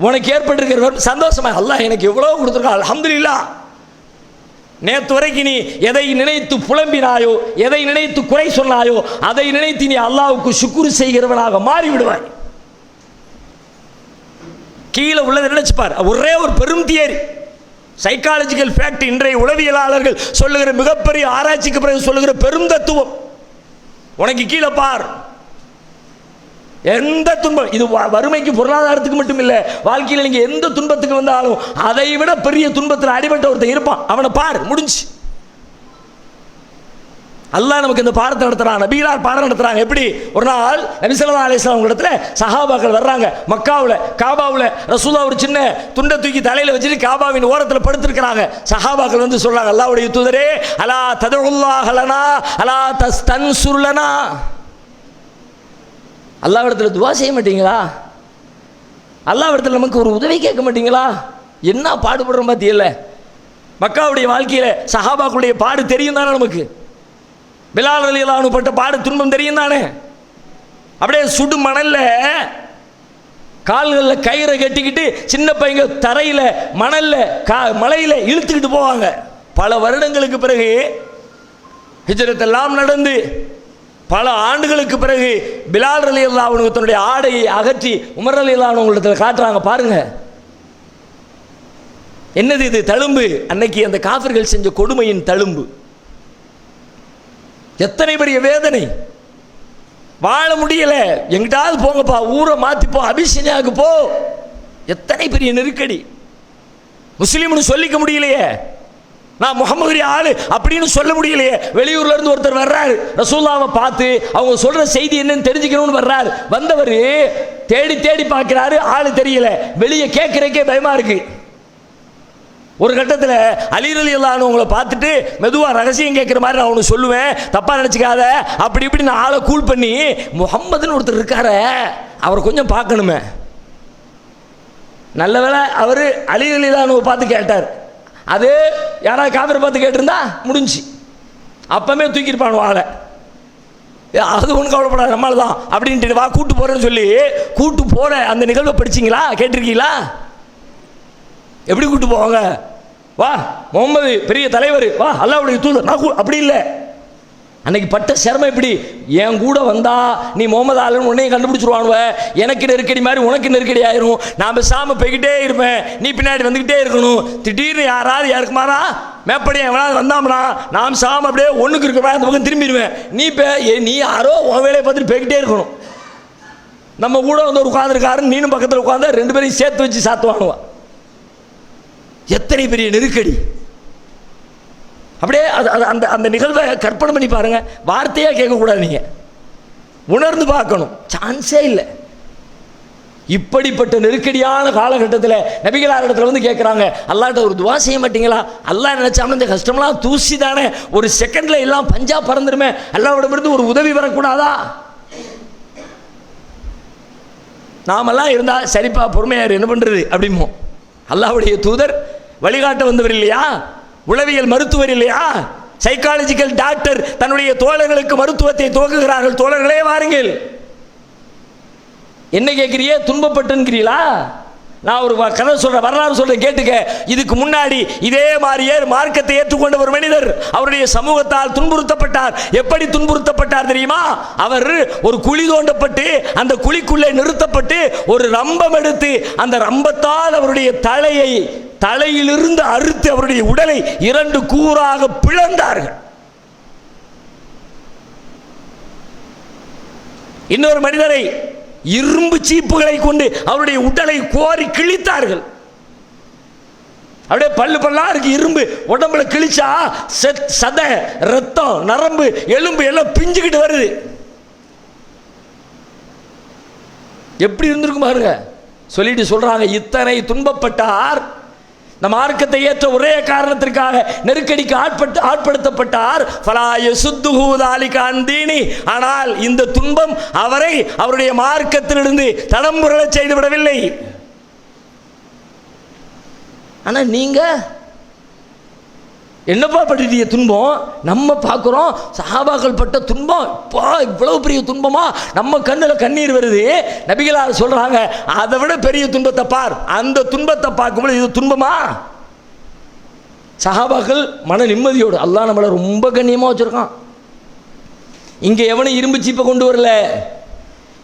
உனக்கு ஏற்பட்டிருக்கிற சந்தோஷமா, அல்லாஹ் எனக்கு எவ்வளவு கொடுத்துருக்கா அல்ஹம்துலில்லாஹ். நேற்று வரைக்கும் நீ எதை நினைத்து புலம்பினாயோ, எதை நினைத்து குறை சொன்னாயோ, அதை நினைத்து நீ அல்லாஹ்வுக்கு சுக்ர் செய்கிறவனாக மாறி விடுவாய். கீழே உள்ளதை நினைச்சுப்பார். ஒரே ஒரு பெரும் தியரி, சைக்காலஜிக்கல் ஃபேக்ட், இன்றைய உளவியலாளர்கள் சொல்லுகிற மிகப்பெரிய ஆராய்ச்சிக்கு பிறகு சொல்லுகிற பெரும் தத்துவம். உனக்கு கீழே பார், எந்த துன்பம், இது வறுமைக்கு பொருளாதாரத்துக்கு மட்டும் இல்லை, வாழ்க்கையில் நீங்க எந்த துன்பத்துக்கு வந்தாலும் அதை விட பெரிய துன்பத்தில் அடிபட்ட ஒருத்தர் இருப்பான், அவனை பார், முடிஞ்சு. அல்லாஹ் நமக்கு இந்த பாடத்தை நடத்துறான், நபிகளார் பாடம் நடத்துறாங்க. எப்படி? ஒரு நாள் நபி ஸல்லல்லாஹு அலைஹி வஸல்லம் இடத்துல சஹாபாக்கள் வர்றாங்க. மக்காவுல காபாவுல ரசூலுல்லாஹ் ஒரு சின்ன துண்டை தூக்கி தலையில வச்சுட்டு காபாவின் ஓரத்தில் படுத்திருக்கிறாங்க. சஹாபாக்கள் வந்து சொல்றாங்க, அல்லாஹ்வுடைய தூதரே, அலா ததுல்லாஹ லனா அலா தஸ்தன்சுர் லனா, அல்லாஹ்விடத்தில் துஆ செய்ய மாட்டீங்களா? அல்லாஹ்விடத்தில் நமக்கு ஒரு உதவி கேட்க மாட்டீங்களா? என்ன பாடுபடுறோம் பார்த்தியல்ல. மக்காவுடைய வாழ்க்கையில் சஹாபாக்களுடைய பாடு தெரியும் தானே நமக்கு. பிலால் ரலியல்லாஹு அன்ஹு பட்ட பாடு துன்பம் தெரியும் தானே. அப்படியே சுடு மணல்ல கால்களில் கயிறை கட்டிக்கிட்டு சின்ன பையங்க தரையில் மணல்ல மலையில் இழுத்துக்கிட்டு போவாங்க. பல வருடங்களுக்கு பிறகு ஹிஜ்ரத் எல்லாம் நடந்து பல ஆண்டுகளுக்கு பிறகு பிலால் ரலியல்லாஹு அன்ஹு தன்னுடைய ஆடையை அகற்றி உமர் ரலியல்லாஹு அன்ஹு உங்களுக்கு காட்டுறாங்க. பாருங்க, என்னது இது? தழும்பு. அன்னைக்கு அந்த காஃபிர்கள் செஞ்ச கொடுமையின் தழும்பு. எத்தனை பெரிய வேதனை. வாழ முடியல, எங்கிட்டாவது போங்கப்பா, ஊரை மாத்திப்போ, அபிஷேனியாவுக்கு போ. எத்தனை பெரிய நெருக்கடி. முஸ்லீம்னு சொல்லிக்க முடியலையே, நான் முகமது ஆளு அப்படின்னு சொல்ல முடியலையே. வெளியூர்ல இருந்து ஒருத்தர் வர்றாரு, ரசூலுல்லாஹ்வை பார்த்து அவங்க சொல்ற செய்தி என்னன்னு தெரிஞ்சுக்கணும்னு வர்றாரு. வந்தவர் தேடி தேடி பார்க்கிறாரு, ஆளு தெரியல. வெளியே கேட்கறக்கே பயமா இருக்கு. ஒரு கட்டத்தில் அலி ரலியல்லாஹு அன்ஹு உங்களை பார்த்துட்டு மெதுவாக ரகசியம் கேட்குற மாதிரி நான் ஒன்று சொல்லுவேன், தப்பாக நினச்சிக்காத, அப்படி இப்படி நான் ஆளை கூல் பண்ணி முகம்மதுன்னு ஒருத்தர் இருக்கார, அவரை கொஞ்சம் பார்க்கணுமே. நல்ல வேளை அவர் அலி ரலியல்லாஹு அன்ஹுவை பார்த்து கேட்டார். அது யாராவது காபிரை பார்த்து கேட்டிருந்தா முடிஞ்சு, அப்பமே தூக்கியிருப்பானு ஆளை. அது ஒன்றும் கவலைப்படாது, நம்மளால தான் அப்படின்ட்டு வா கூட்டு போகிறேன்னு சொல்லி கூட்டு போகிற அந்த நிகழ்வை படிச்சிங்களா, கேட்டிருக்கீங்களா? எப்படி கூட்டு போவாங்க? வா முகமது பெரிய தலைவர், வா அல்லாஹ்வுடைய தூதர், நான் அப்படி இல்லை. அன்னைக்கு பட்ட சிரமம் எப்படி? என் கூட வந்தா நீ முகமது ஆளுன்னு உன்னையும் கண்டுபிடிச்சிருவானுவ, எனக்கு நெருக்கடி மாதிரி உனக்கு நெருக்கடி ஆயிரும். நான் பேசாம போய்கிட்டே இருப்பேன், நீ பின்னாடி வந்துக்கிட்டே இருக்கணும். திடீர்னு யாராவது யாருக்குமாரா மேப்படி எவனாவது வந்தாமனா நான் சாம அப்படியே ஒன்றுக்கு இருக்கிற அந்த பக்கம் திரும்பிடுவேன். நீ யாரோ உன் வேலையை பார்த்துட்டு போய்கிட்டே இருக்கணும். நம்ம கூட வந்து ஒரு உட்காந்துருக்காருன்னு நீனும் பக்கத்தில் உட்காந்து ரெண்டு பேரையும் சேர்த்து வச்சு சாத்துவானுவா. எத்தனை பெரிய நெருக்கடி. அப்படியே அந்த அந்த நிகழ்வை கற்பனை பண்ணி பாருங்க. வார்த்தையாக கேட்கக்கூடாது, நீங்கள் உணர்ந்து பார்க்கணும். சான்ஸே இல்லை. இப்படிப்பட்ட நெருக்கடியான காலகட்டத்தில் நபிகளார் இடத்துல வந்து கேட்குறாங்க, அல்லாஹ்ட்ட ஒரு துவா செய்ய மாட்டீங்களா? அல்லாஹ் நினைச்சாலும் இந்த கஷ்டம்லாம் தூசி தானே, ஒரு செகண்டில் எல்லாம் பஞ்சா பறந்துருமே, அல்லாஹ்விடமிருந்து ஒரு உதவி வரக்கூடாதா? நாமெல்லாம் இருந்தால் சரிப்பா பொறுமையார் என்ன பண்ணுறது அப்படிமோ. அல்லாஹ்வுடைய தூதர் வழிகாட்ட வந்தவர் இல்லையா, உளவியல் மருத்துவர் இல்லையா, சைக்காலஜிக்கல் டாக்டர் தன்னுடைய தோழர்களுக்கு மருத்துவத்தை துவக்குகிறார்கள். தோழர்களே வாருங்கள், என்ன கேட்குறியே, துன்பப்பட்டுங்கிறீங்களா? நான் ஒரு கதை சொல்கிறேன், வரலாறு சொல்கிறேன், கேட்டுக்க. இதுக்கு முன்னாடி இதே மாதிரியே மார்க்கத்தை ஏற்றுக்கொண்ட ஒரு மனிதர் அவருடைய சமூகத்தால் துன்புறுத்தப்பட்டார். எப்படி துன்புறுத்தப்பட்டார் தெரியுமா? அவர் ஒரு குழி தோண்டப்பட்டு அந்த குழிக்குள்ளே நிறுத்தப்பட்டு ஒரு ரம்பம் எடுத்து அந்த ரம்பத்தால் அவருடைய தலையிலிருந்து அறுத்து அவருடைய உடலை 2 கூறாக பிளந்தார்கள். இன்னொரு மனிதரை இரும்பு சீப்புகளை கொண்டு அவருடைய உடலை கோரி கிழித்தார்கள். அப்படியே பல்லு பல்லா இருக்கு இரும்பு, உடம்புல கிழிச்சா சதை, ரத்தம், நரம்பு, எலும்பு எல்லாம் பிஞ்சுக்கிட்டு வருது. எப்படி இருந்திருக்கும் பாருங்க. சொல்லிட்டு சொல்றாங்க, இத்தனை துன்பப்பட்டார், நம் மார்க்கத்தை ஏற்ற ஒரே காரணத்திற்காக நெருக்கடிக்கு ஆட்படுத்தப்பட்டார். ஆனால் இந்த துன்பம் அவரை அவருடைய மார்க்கத்திலிருந்து தடம் புரள செய்து விடவில்லை. ஆனா நீங்க என்னப்பா படுத்திய துன்பம் நம்ம பார்க்குறோம். சஹாபாக்கள் பட்ட துன்பம் இவ்வளவு பெரிய துன்பமா, நம்ம கண்ணில் கண்ணீர் வருது. நபிகளார் சொல்றாங்க, அதை விட பெரிய துன்பத்தை பார். அந்த துன்பத்தை பார்க்கும்போது இது துன்பமா? சஹாபாக்கள் மன நிம்மதியோடு, அல்லாஹ் நம்மளை ரொம்ப கண்ணியமாக வச்சிருக்கான். இங்கே எவனும் இரும்பு சீப்பை கொண்டு வரல,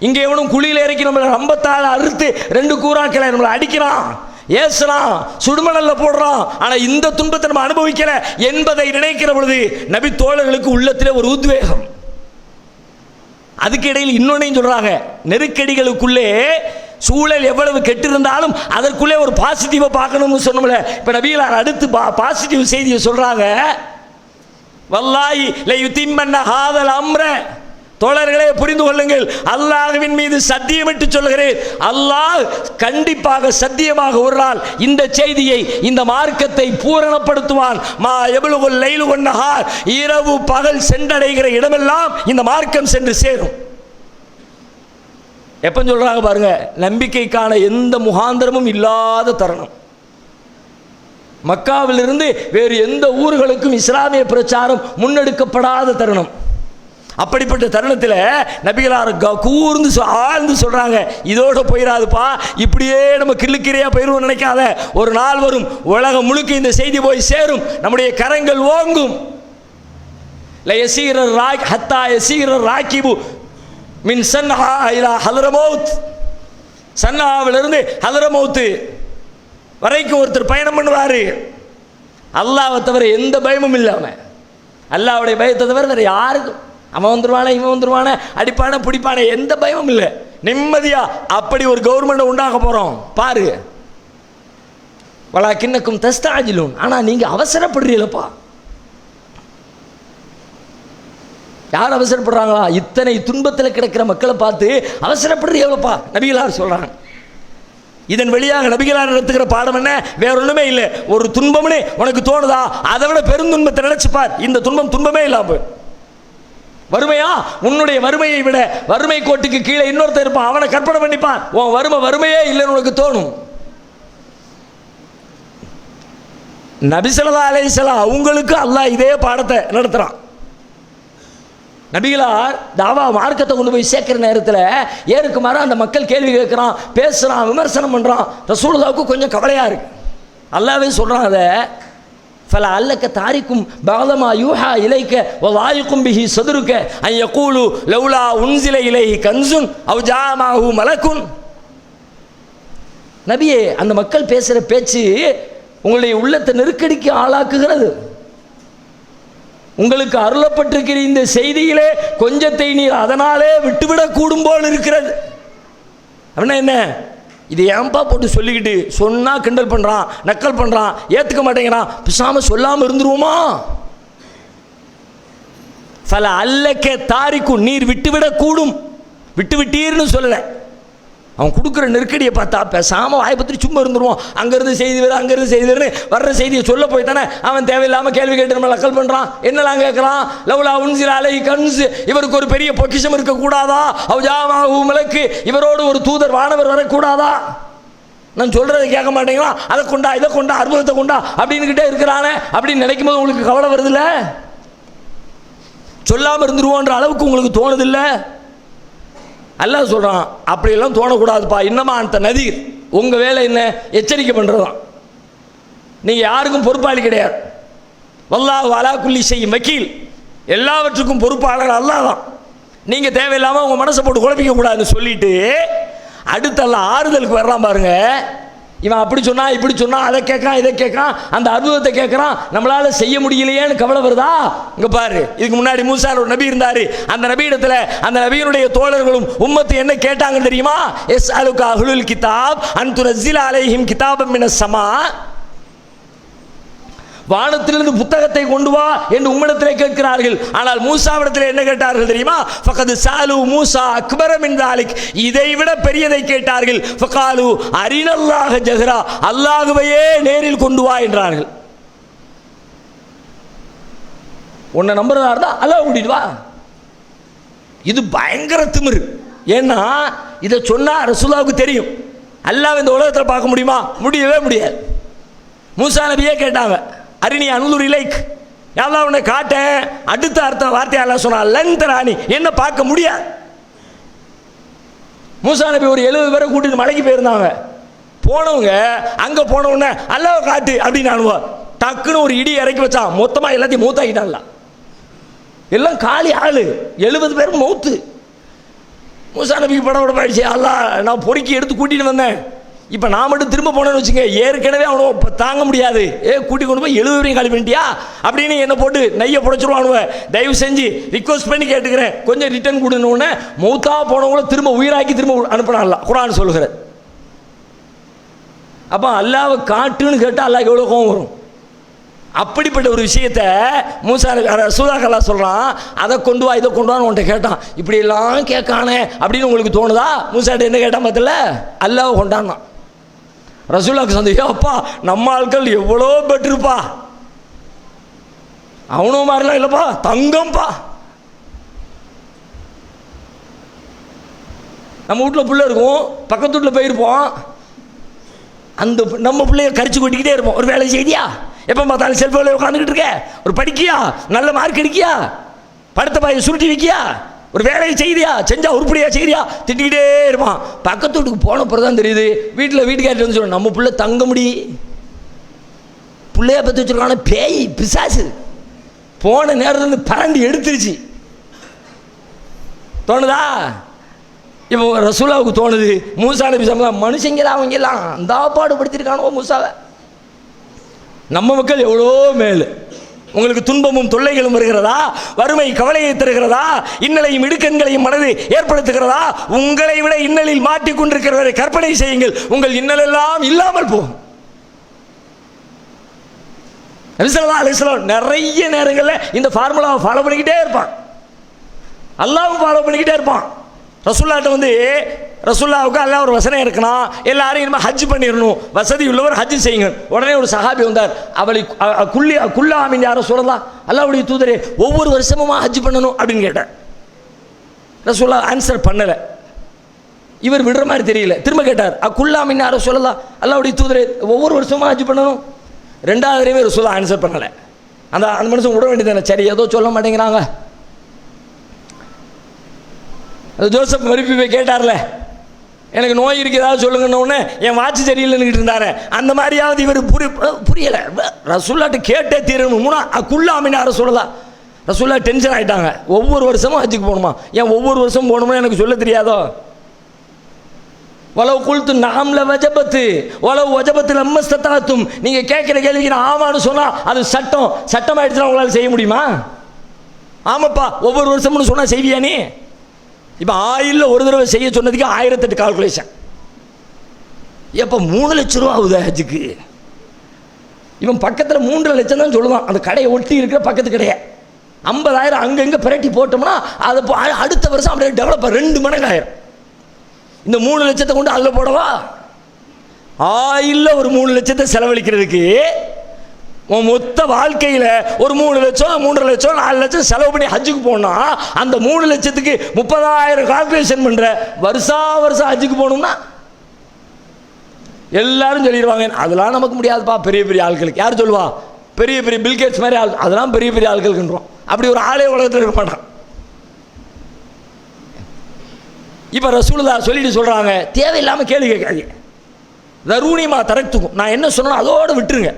இங்கே எவனும் குழியில் இறக்கி நம்மளை ரம்பத்தால் அறுத்து 2 கூறாக்களை நம்மளை அடிக்கிறான், ஏசுறான், சுடுமணல்ல போடுறான். ஆனா இந்த துன்பத்தை நம்ம அனுபவிக்கல என்பதை நினைக்கிற பொழுது நபி தோழர்களுக்கு உள்ளத்திலே ஒரு உத்வேகம். அதுக்கு இடையில் இன்னொன்னையும் சொல்றாங்க, நெருக்கடிகளுக்குள்ளே சூழல் எவ்வளவு கெட்டிருந்தாலும் அதற்குள்ளே ஒரு பாசிட்டிவை பார்க்கணும்னு சொன்னோம்ல. இப்ப நபிகளார் அடுத்து பாசிட்டிவ் செய்தியை சொல்றாங்க. வல்லாஹி லயுதிம்மன்ன ஹாதல் அம்ர. தோழர்களே புரிந்து கொள்ளுங்கள், அல்லாஹ்வின் மீது சத்தியமிட்டு சொல்கிறேன், அல்லாஹ் கண்டிப்பாக சத்தியமாக ஒரு நாள் இந்த செய்தியை, இந்த மார்க்கத்தை பூரணப்படுத்துவான். மா யபுலுகுல் லைலு வன்னஹார், இரவு பகல் சென்றடைகிற இடமெல்லாம் இந்த மார்க்கம் சென்று சேரும். எப்ப சொல்றாங்க பாருங்க, நம்பிக்கைக்கான எந்த முகாந்திரமும் இல்லாத தருணம். மக்காவிலிருந்து வேறு எந்த ஊர்களுக்கும் இஸ்லாமிய பிரச்சாரம் முன்னெடுக்கப்படாத தருணம். அப்படிப்பட்ட தருணத்தில் நபிகளார் கூர்ந்து ஆழ்ந்து சொல்றாங்க, இதோட போயிடாதுப்பா, இப்படியே நம்ம கிள்ளுக்கிறையா போயிடுவோம் நினைக்காத. ஒரு நாள் வரும், உலகம் முழுக்க இந்த செய்தி போய் சேரும், நம்முடைய கரங்கள் ஓங்கும். மின் சன்ஹா இலா ஹலரமௌத், சன்ஹாவிலிருந்து ஹலரமௌத் வரைக்கும் ஒருத்தர் பயணம் பண்ணுவார். அல்லாஹ்வை தவிர எந்த பயமும் இல்லாம, அல்லாஹ்வுடைய பயத்தை தவிர வேற யாருக்கும், அவன் வந்துருவானே இவன் வந்துருவானே அடிப்பானே பிடிப்பானே எந்த பயமும் இல்லை, நிம்மதியா அப்படி ஒரு கவர்மெண்ட் உண்டாக போறோம் பாரு. வலாக்கின்னக்கும் தஸ்தாஜிலூன், ஆனா நீங்க அவசரப்படுறீங்களப்பா. யார் அவசரப்படுறாங்களா? இத்தனை துன்பத்தில் கிடக்கிற மக்களை பார்த்து அவசரப்படுறீங்களப்பா நபிகளார் சொல்றாங்க. இதன் வழியாக நபிகளார் நடத்துகிற பாடம் என்ன? வேற ஒண்ணுமே இல்லை. ஒரு துன்பம்னு உனக்கு தோணுதா, அதை விட பெருந்துன்பத்தை நினைச்சுப்பார். இந்த துன்பம் துன்பமே இல்லாம வறுமையா, உன்னுடைய வறுமையை விட வறுமை கோட்டுக்கு கீழே இன்னொருத்தர் இருப்பான், அவனை கற்பனை பண்ணிப்பான். உன் வறுமை வறுமையே இல்லைன்னு உனக்கு தோணும். நபி ஸல்லல்லாஹு அலைஹி வஸல்லம் அவங்களுக்கு அல்லாஹ் இதே பாடத்தை நடத்துறான். நபிகளார் தாவா மார்க்கத்தை கொண்டு போய் சேர்க்கிற நேரத்தில் ஏருக்கு மாற அந்த மக்கள் கேள்வி கேட்குறான், பேசுகிறான், விமர்சனம் பண்ணுறான். ரசூலுல்லாஹ்வுக்கு கொஞ்சம் கவலையாக இருக்கு. அல்லாஹ்வே சொல்கிறான், அதை ஃபல அல்லக்க தாரிக்கும் பஅதமா யூஹா இலைக்க வலாயிக்கும் பிஹி சதுருக்க அன் யகூலு லௌலா உன்ஸில இலைஹி கன்ஸுன் அவ் ஜாமஹு மலக்குன். நபியே, அந்த மக்கள் பேசுகிற பேச்சு உங்களுடைய உள்ளத்தை நெருக்கடிக்கு ஆளாக்குகிறது. உங்களுக்கு அருளப்பட்டிருக்கிற இந்த செய்தியிலே கொஞ்சத்தை நீர் அதனாலே விட்டுவிடக் கூடும் போல் இருக்கிறது. அப்படின்னா என்ன? இது ஏன்பா போட்டு சொல்லிக்கிட்டு, சொன்னா கிண்டல் பண்றான், நக்கல் பண்றான், ஏத்துக்க மாட்டேங்கிறான், பேசாம சொல்லாம இருந்துருவோமா? ஃபல அல்லக்க தாரிக்கும், நீர் விட்டுவிடக் கூடும், விட்டு விட்டீர்னு சொல்லல. அவன் கொடுக்குற நெருக்கடியை பார்த்தா பேசாம வாய் பற்றி சும்மா இருந்துருவான். அங்கிருந்து செய்தி வேறு, அங்கிருந்து செய்தி வேறு, வர்ற செய்தியை சொல்ல போய் தானே அவன் தேவையில்லாமல் கேள்வி கேட்டு நம்ம நக்கல் பண்ணுறான். என்னெல்லாம் கேட்குறான்? லவ்லா உன்ஸில அலைஹி கன்ஸ், இவருக்கு ஒரு பெரிய பொக்கிஷம் இருக்கக்கூடாதா? அவ் ஜாமஹு மலக்கு, இவரோடு ஒரு தூதர் வானவர் வரக்கூடாதா? நான் சொல்றதை கேட்க மாட்டேங்கிறான், அதை கொண்டா இதை கொண்டா அற்புதத்தை கொண்டா அப்படின்னுக்கிட்டே இருக்கிறானே அப்படின்னு நினைக்கும் போது உங்களுக்கு கவலை வருதில்ல? சொல்லாமல் இருந்துருவோன்ற அளவுக்கு உங்களுக்கு தோணுதில்லை? அல்லாஹ் சொல்றான், அப்படியெல்லாம் தோணக்கூடாதுப்பா. இன்னமா அந்த நதீர், உங்க வேலை என்ன? எச்சரிக்கை பண்றதுதான். நீங்க யாருக்கும் பொறுப்பாளி கிடையாது. வல்லாஹு அலா குல்லி ஷைஇன் வக்கீல், எல்லாவற்றுக்கும் பொறுப்பாளர் அல்லாஹ் தான். நீங்க தேவையில்லாம உங்க மனசை போட்டு குழப்பிக்க கூடாதுன்னு சொல்லிட்டு அடுத்தெல்லாம் ஆறுதலுக்கு வர்றான் பாருங்க. இவன் அப்படி சொன்னா இப்படி சொன்னா, அதை கேட்கறான் இதை கேட்கறான், அந்த அற்புதத்தை கேட்கறான், நம்மளால செய்ய முடியலையேன்னு கவலை வருதா? இங்க பாரு, இதுக்கு முன்னாடி மூசா ஒரு நபி இருந்தாரு. அந்த நபி இடத்துல அந்த நபியினுடைய தோழர்களும் உம்மத்து என்ன கேட்டாங்க தெரியுமா? எஸ் அலுகா அஹ்லுல் கிதாப் அன் துனஸ்ஸில அலைஹிம் கிதாபம் மினஸ் ஸமா, வானத்திலிருந்து புத்தகத்தை கொண்டு வா என்று உம்மிடத்திலே கேட்கிறார்கள். ஆனால் மூசாவிடத்தில் என்ன கேட்டார்கள் தெரியுமா? ஃபகத் சாலு மூசா அக்பர மின் தாலிக், இதை விட பெரியதை கேட்டார்கள். ஃபகாலு அரினல்லாஹ ஜஹ்ரா, அல்லாஹ்வையே நேரில் கொண்டு வா என்றார்கள். உன்னை நம்புறதா இருந்தா அல்லாஹ் கூட்டிட்டு வா. இது பயங்கர திமிரு. ஏன்னா இதை சொன்னா ரசூலுல்லாஹ்வுக்கு தெரியும், அல்லாஹ் இந்த உலகத்தில் பார்க்க முடியுமா? முடியவே முடியாது. மூசா நபியே கேட்டாங்க, அரினி அனுலுர் இலைக், அல்லாஹ் உன்னை காட்டேன். அடுத்த அர்த்த வார்த்தை அல்லாஹ் சொன்னான், லன் தரானி, என்ன பார்க்க முடியாது. மூசா நபி ஒரு 70 பேரை கூட்டிட்டு மலைக்கு போயிருந்தாங்க. போனவங்க அங்க போன உடனே அல்லாஹ் காட்டு அப்படின்னு அனுபவ டக்குன்னு ஒரு இடி இறக்கி வச்சான், மொத்தமா எல்லாத்தையும் மூத்தாக்கிட்டான்ல. எல்லாம் காலி ஆளு, 70 பேர் மௌத்து. மூசா நபிக்கு படம் உடம்பாயிடுச்சு. அல்லாஹ், நான் பொறுக்கி எடுத்து கூட்டிட்டு வந்தேன், இப்போ நான் மட்டும் திரும்ப போனேன்னு வச்சுங்க, ஏற்கனவே அவனை தாங்க முடியாது. கூட்டி கொண்டு போய் 70 பேரையும் காலி பண்ணிட்டியா அப்படின்னு என்னை போட்டு நெய்யை புடைச்சிருவானுவ. தயவு செஞ்சு ரிக்வஸ்ட் பண்ணி கேட்டுக்கிறேன், கொஞ்சம் ரிட்டர்ன் கொடுன்னு. மௌத்தா போனவங்கள திரும்ப உயிராக்கி திரும்ப அனுப்பினான்ல குர்ஆன் சொல்லுகிற. அப்போ அல்லாஹ்வை காட்டுன்னு கேட்டால் அல்லாஹ் எவ்வளோ கோவம் வரும். அப்படிப்பட்ட ஒரு விஷயத்த மூசா ரசூலுல்லாஹ் சொல்கிறான், அதை கொண்டு வா இதை கொண்டு வான்னு உன்கிட்ட கேட்டான். இப்படியெல்லாம் கேட்கானே அப்படின்னு உங்களுக்கு தோணுதா? மூசாட்ட என்ன கேட்டான் பார்த்தல? அல்லாஹ் கொண்டான்னா. ரசூலுல்லாஹ்க்கு சந்தேகம், அப்பா நம்ம ஆட்கள் எவ்வளோ பெட்ருப்பா, அவனும் மாதிரிலாம் இல்லைப்பா, தங்கம்பா. நம்ம வீட்டில் பிள்ளை இருக்கும், பக்கத்து வீட்டில் போயிருப்போம், அந்த நம்ம பிள்ளைய கரிச்சு கொட்டிக்கிட்டே இருப்போம். ஒரு வேலை செய்தியா, எப்போ பார்த்தாலும் செல்ஃபோனில் உட்காந்துக்கிட்டு இருக்க, ஒரு படிக்கியா, நல்ல மார்க் அடிக்கியா, படுத்த பாயை சுருட்டி வைக்கியா, ஒரு வேலையை செய்தியா, செஞ்சா உருப்படியா செய்தியா, திட்டிக்கிட்டே இருப்பான். பக்கத்து வீட்டுக்கு போன பிறகு தான் தெரியுது, வீட்டுக்கார்ட்ட வந்து சொல்லுவோம், நம்ம பிள்ளை தங்க முடி, பிள்ளைய பற்றி வச்சுருக்கான பேய் பிசாசு, போன நேரத்துலேருந்து பரண்டி எடுத்துருச்சு. தோணுதா? இப்போ ரசூலாவுக்கு தோணுது, மூசா நபி சம்பந்தம் மனுஷங்க தான் அவங்க எல்லாம் அந்த பாடுபடுத்திருக்கானோ மூசாவை. நம்ம மக்கள் எவ்வளோ மேல். உங்களுக்கு துன்பமும் தொல்லைகளும் வருகிறதா, வறுமை கவலையை தருகிறதா, இன்னலையும் இடுக்கண்களையும் மனது ஏற்படுத்துகிறதா, உங்களை விட இன்னலில் மாட்டிக்கொண்டிருக்கிறவரை கற்பனை செய்யுங்கள், உங்கள் இன்னலெல்லாம் இல்லாமல் போகும். நபி ஸல்லல்லாஹு அலைஹி வஸல்லம் நிறைய நேரங்களில் இந்த ஃபார்முலாவை ஃபாலோ பண்ணிக்கிட்டே இருப்பான், அல்லாஹ்வும் ஃபாலோ பண்ணிக்கிட்டே இருப்பான். ரசூல்லாட்ட வந்து ரசூல்லாவுக்கு அல்லாஹ் ஒரு வசனம் இருக்கணும், எல்லாரும் இனிமேல் ஹஜ் பண்ணிடணும், வசதி உள்ளவர் ஹஜ் செய்யுங்க. உடனே ஒரு சஹாபி வந்தார், அவளை குல்லாமின் யாரும் சொல்லலாம், அல்லாஹ்வுடைய தூதரே ஒவ்வொரு வருஷமுமா ஹஜ் பண்ணணும் அப்படின்னு கேட்டார். ரசூல்லா ஆன்சர் பண்ணலை, இவர் விடுற மாதிரி தெரியல, திரும்ப கேட்டார், குல்லாமின் யாரும் சொல்லலாம், அல்லாஹ்வுடைய தூதரே ஒவ்வொரு வருஷமும் ஹஜ் பண்ணணும். ரெண்டாவது தடவை ரசூல்லா ஆன்சர் பண்ணலை. அந்த மனுஷன் விட வேண்டியதானே, சரி ஏதோ சொல்ல மாட்டேங்கிறாங்க. அது ஜோசப் மறுப்பி போய் கேட்டார்ல, எனக்கு நோய் இருக்கு ஏதாவது சொல்லுங்கன்னு, என் வாட்சி சரியில்லைன்னு இருந்தாரு. அந்த மாதிரியாவது இவர் புரியலை. ரசூல்லாட்ட கேட்டே தீரணும். குல்லாமின் யாரும் சொல்லலாம். ரசூல்லா டென்ஷன் ஆகிட்டாங்க, ஒவ்வொரு வருஷமும் ஹஜ்ஜுக்கு போகணுமா, ஏன் ஒவ்வொரு வருஷமும் போகணுமா எனக்கு சொல்ல தெரியாதோ? வளவு குழுத்து நாம்ல வஜபத்து வளவு வஜபத்து லம்மஸ்தத்தாத்தும். நீங்கள் கேட்குற கேள்விக்கு நான் ஆமான்னு சொன்னால் அது சட்டமாயிடுச்சுன்னா உங்களால் செய்ய முடியுமா? ஆமாப்பா ஒவ்வொரு வருஷம்னு சொன்னால் செய்வியா நீ? இப்போ ஆயிலில் ஒரு தடவை செய்ய சொன்னதுக்கு 1008 கால்குலேஷன். எப்போ 3 லட்சம் ரூபா ஆகுது ஹஜ்ஜுக்கு? இவன் பக்கத்தில் 3 லட்சம் தான் சொல்லுவான், அந்த கடையை ஒட்டி இருக்கிற பக்கத்து கடையை 50,000 அங்கங்கே பிரட்டி போட்டோம்னா அது அடுத்த வருஷம் அப்படியே டெவலப்பர் 2 மடங்கு ஆயிரும். இந்த 3 லட்சத்தை கொண்டு அதில் போடவா? ஆயிலில் ஒரு 3 லட்சத்தை செலவழிக்கிறதுக்கு மொத்த வாழ்க்கையில் ஒரு 3 லட்சம் 3.5 லட்சம் 4 லட்சம் செலவு பண்ணி ஹஜ்ஜுக்கு போனால் அந்த 3 லட்சத்துக்கு 30,000 கால்குலேஷன் பண்ணுற வருஷம் ஹஜ்ஜுக்கு போகணும்னா எல்லாரும் சொல்லிடுவாங்க, அதெல்லாம் நமக்கு முடியாதுப்பா. பெரிய பெரிய ஆட்களுக்கு யார் சொல்லுவா? பெரிய பெரிய பில்கேட்ஸ் மாதிரி ஆள், அதெல்லாம் பெரிய பெரிய ஆட்களுக்குன்றோம். அப்படி ஒரு ஆளே உலகத்தில் இருக்க மாட்டான். இப்போ ரசூலுல்லாஹ் சொல்லிட்டு சொல்கிறாங்க, தேவையில்லாமல் கேள்வி கேட்காதீங்க. தரூனிமா தரத்துக்கும், நான் என்ன சொன்னோம் அதோடு விட்டுருங்க.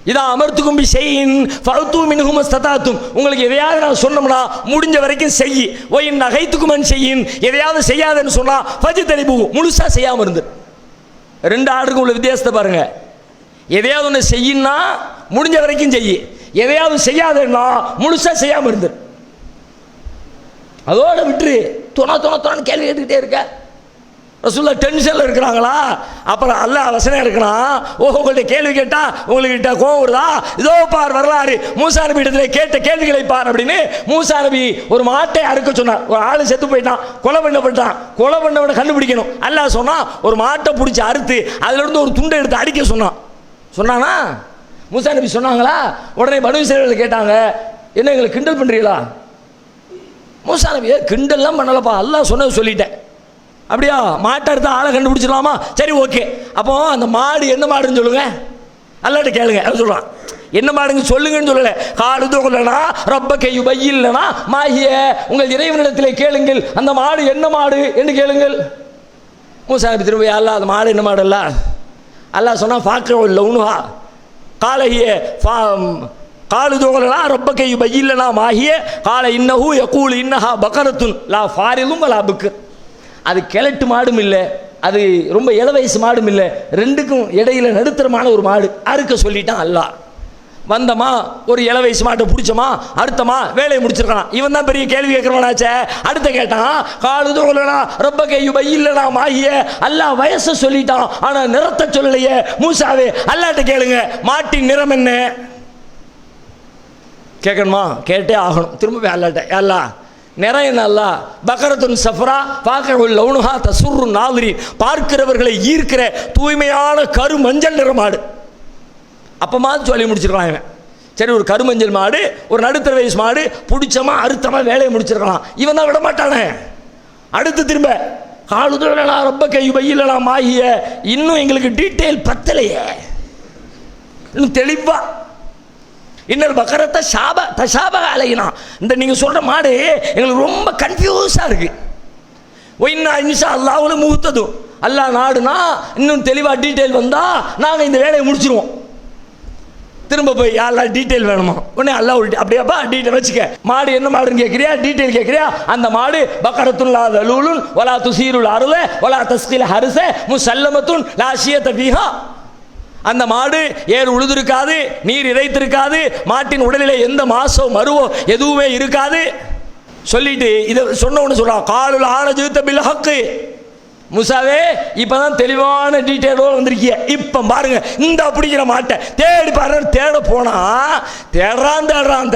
இதான் அமர்த்துக்கும் பி செய்யின் ஃபௌத்து மின்ஹும் ஸ்ததாத்தும். உங்களுக்கு எதையாவது நான் சொன்னோம்னா முடிஞ்ச வரைக்கும் செய். ஒயின் நகைத்துக்குமன் செய்யின், எதையாவது செய்யாதுன்னு சொன்னால் ஃபஜ் தெளிவு முழுசாக செய்யாமல் இருந்து. 2 ஆர்டருக்கு உள்ள வித்தியாசத்தை பாருங்க. எதையாவது ஒன்று செய்யின்னா முடிஞ்ச வரைக்கும் செய், எதையாவது செய்யாதுன்னா முழுசாக செய்யாமல் இருந்து. அதோட விட்டுரு. தொண கேள்வி கேட்டுக்கிட்டே இருக்க. ரசூலுல்லாஹ் டென்ஷனில் இருக்கிறாங்களா? அப்புறம் அல்லாஹ் வசனம் இருக்கிறான், உங்கள்கிட்ட கேள்வி கேட்டால் உங்கள்கிட்ட கோவம் வருதா? இதோ பார் வரலாறு, மூசா நபி இடத்துல கேட்ட கேள்விகளை பார் அப்படின்னு. மூசா நபி ஒரு மாட்டை அறுக்க சொன்னார். ஒரு ஆள் செத்து போயிட்டான், கொலை பண்ணவனை கண்டுபிடிக்கணும். அல்லாஹ் சொன்னான், ஒரு மாட்டை பிடிச்சி அறுத்து அதிலிருந்து ஒரு துண்டை எடுத்து அடிக்க சொன்னானா? மூசா நபி சொன்னாங்களா? உடனே பனு இஸ்ரவேலர்கள் கேட்டாங்க, என்ன எங்களை கிண்டல் பண்ணுறீங்களா? மூசா நபி கிண்டல்லாம் பண்ணலப்பா, அல்லாஹ் சொன்னது சொல்லிட்டேன். அப்படியா? மாட்டை எடுத்து ஆளை கண்டுபிடிச்சிடலாமா? சரி ஓகே. அப்போ அந்த மாடு என்ன மாடுன்னு சொல்லுங்க, அல்லாட்ட கேளுங்க. அது சொல்கிறான், என்ன மாடுங்க சொல்லுங்கன்னு சொல்லலை. காலுதோலனா ரப்ப கையு பையில்லனா மாகிய, உங்கள் இறைவனிடத்தில் கேளுங்கள் அந்த மாடு என்ன மாடு என்று கேளுங்கள். மூசா நபி திரும்ப, அல்லா அந்த மாடு என்ன மாடு? அல்ல அல்லாஹ் சொன்னால் ஃபாக்ரோ இல்லை உணுஹா காலகிய காலுதோலனா ரப்ப கையு பையில்லனா மாகிய கால இன்னஹூ யகூல் இன்னஹா பக்கரத்துன் லா ஃபாரிலும் லா புக்கு. அது கிழட்டு மாடும் இல்லை, அது ரொம்ப இள வயசு மாடும் இல்லை, ரெண்டுக்கும் இடையில நடுத்தரமான ஒரு மாடு. அறுக்க சொல்லிட்டான் அல்லாஹ். வந்தமா ஒரு இள வயசு மாட்டை பிடிச்சமா அறுத்தமா வேலையை முடிச்சிருக்கான். இவன் தான் பெரிய கேள்வி கேட்கிறவனாச்சே. அடுத்த கேட்டான், காலுதுலனா ரொம்ப கையுபை இல்லனா மாகிய. அல்லாஹ் வயசை சொல்லிட்டான், ஆனா நிறத்தை சொல்லலையே. மூசாவே அல்லாஹ்ட்ட கேளுங்க, மாட்டின் நிறம் என்ன கேட்கணுமா? கேட்டே ஆகணும். திரும்ப அல்லாஹ்ட்ட, அல்லாஹ் நிறம் என்ன? அல்லாஹ் பக்கரத்துன் சஃப்ரா பாக்கவுல் லவுனுஹா தசுர்ரு நாதிரி, பார்க்கிறவர்களை ஈர்க்கிற தூய்மையான கரு மஞ்சள் நிற மாடு. அப்போமாவது சொல்லி முடிச்சிருக்கலாம் இவன். சரி, ஒரு கருமஞ்சள் மாடு, ஒரு நடுத்தர வயசு மாடு பிடிச்சமா அறுத்தமா வேலையை முடிச்சிருக்கலாம். இவன் தான் விட மாட்டானே. அடுத்து திரும்ப காலுதுலனா ரொம்ப கையுபையிலனா மாகிய. இன்னும் எங்களுக்கு டீட்டெயில் பத்தலையே, இன்னும் தெளிவா. இன்னொரு பக்கரத்தை தஷாப அலையினா, இந்த நீங்கள் சொல்கிற மாடு எங்களுக்கு ரொம்ப கன்ஃபியூஸாக இருக்குது. ஒயின்னா இன்ஷா அல்லாஹ்வுல முகத்ததும், அல்லாஹ் நாடுனா இன்னும் தெளிவாக டீட்டெயில் வந்தால் நாங்கள் இந்த வேலையை முடிச்சிருவோம். திரும்ப போய் யாரெல்லாம் டீட்டெயில் வேணுமா? உடனே அல்லாஹ் அப்படியாப்பா டீட்டெயில் வச்சுக்க. மாடு என்ன மாடுன்னு கேட்குறியா, டீட்டெயில் கேட்குறியா? அந்த மாடு பக்கரத்துல்லா லூலுன் வலா துசீருல் அருள வலா தஸ்கில் ஹரிச முசல்லமத்துன் லாஷியத ஃபீஹா. அந்த மாடு ஏர் உழுதுருக்காது, நீர் இறைத்திருக்காது, மாட்டின் உடலில் எந்த மாசோ மருவோ எதுவுமே இருக்காது. சொல்லிட்டு இதை சொன்ன ஒன்று சொல்கிறான், காலுல் ஆன ஜித்த பில் ஹக்கு. முசாவே இப்பதான் தெளிவான டீட்டெயிலோடு வந்திருக்கிய. இப்போ பாருங்க, இந்த அப்படிங்கிற மாட்டை தேடி பாரு. தேட போனா தேடுறான்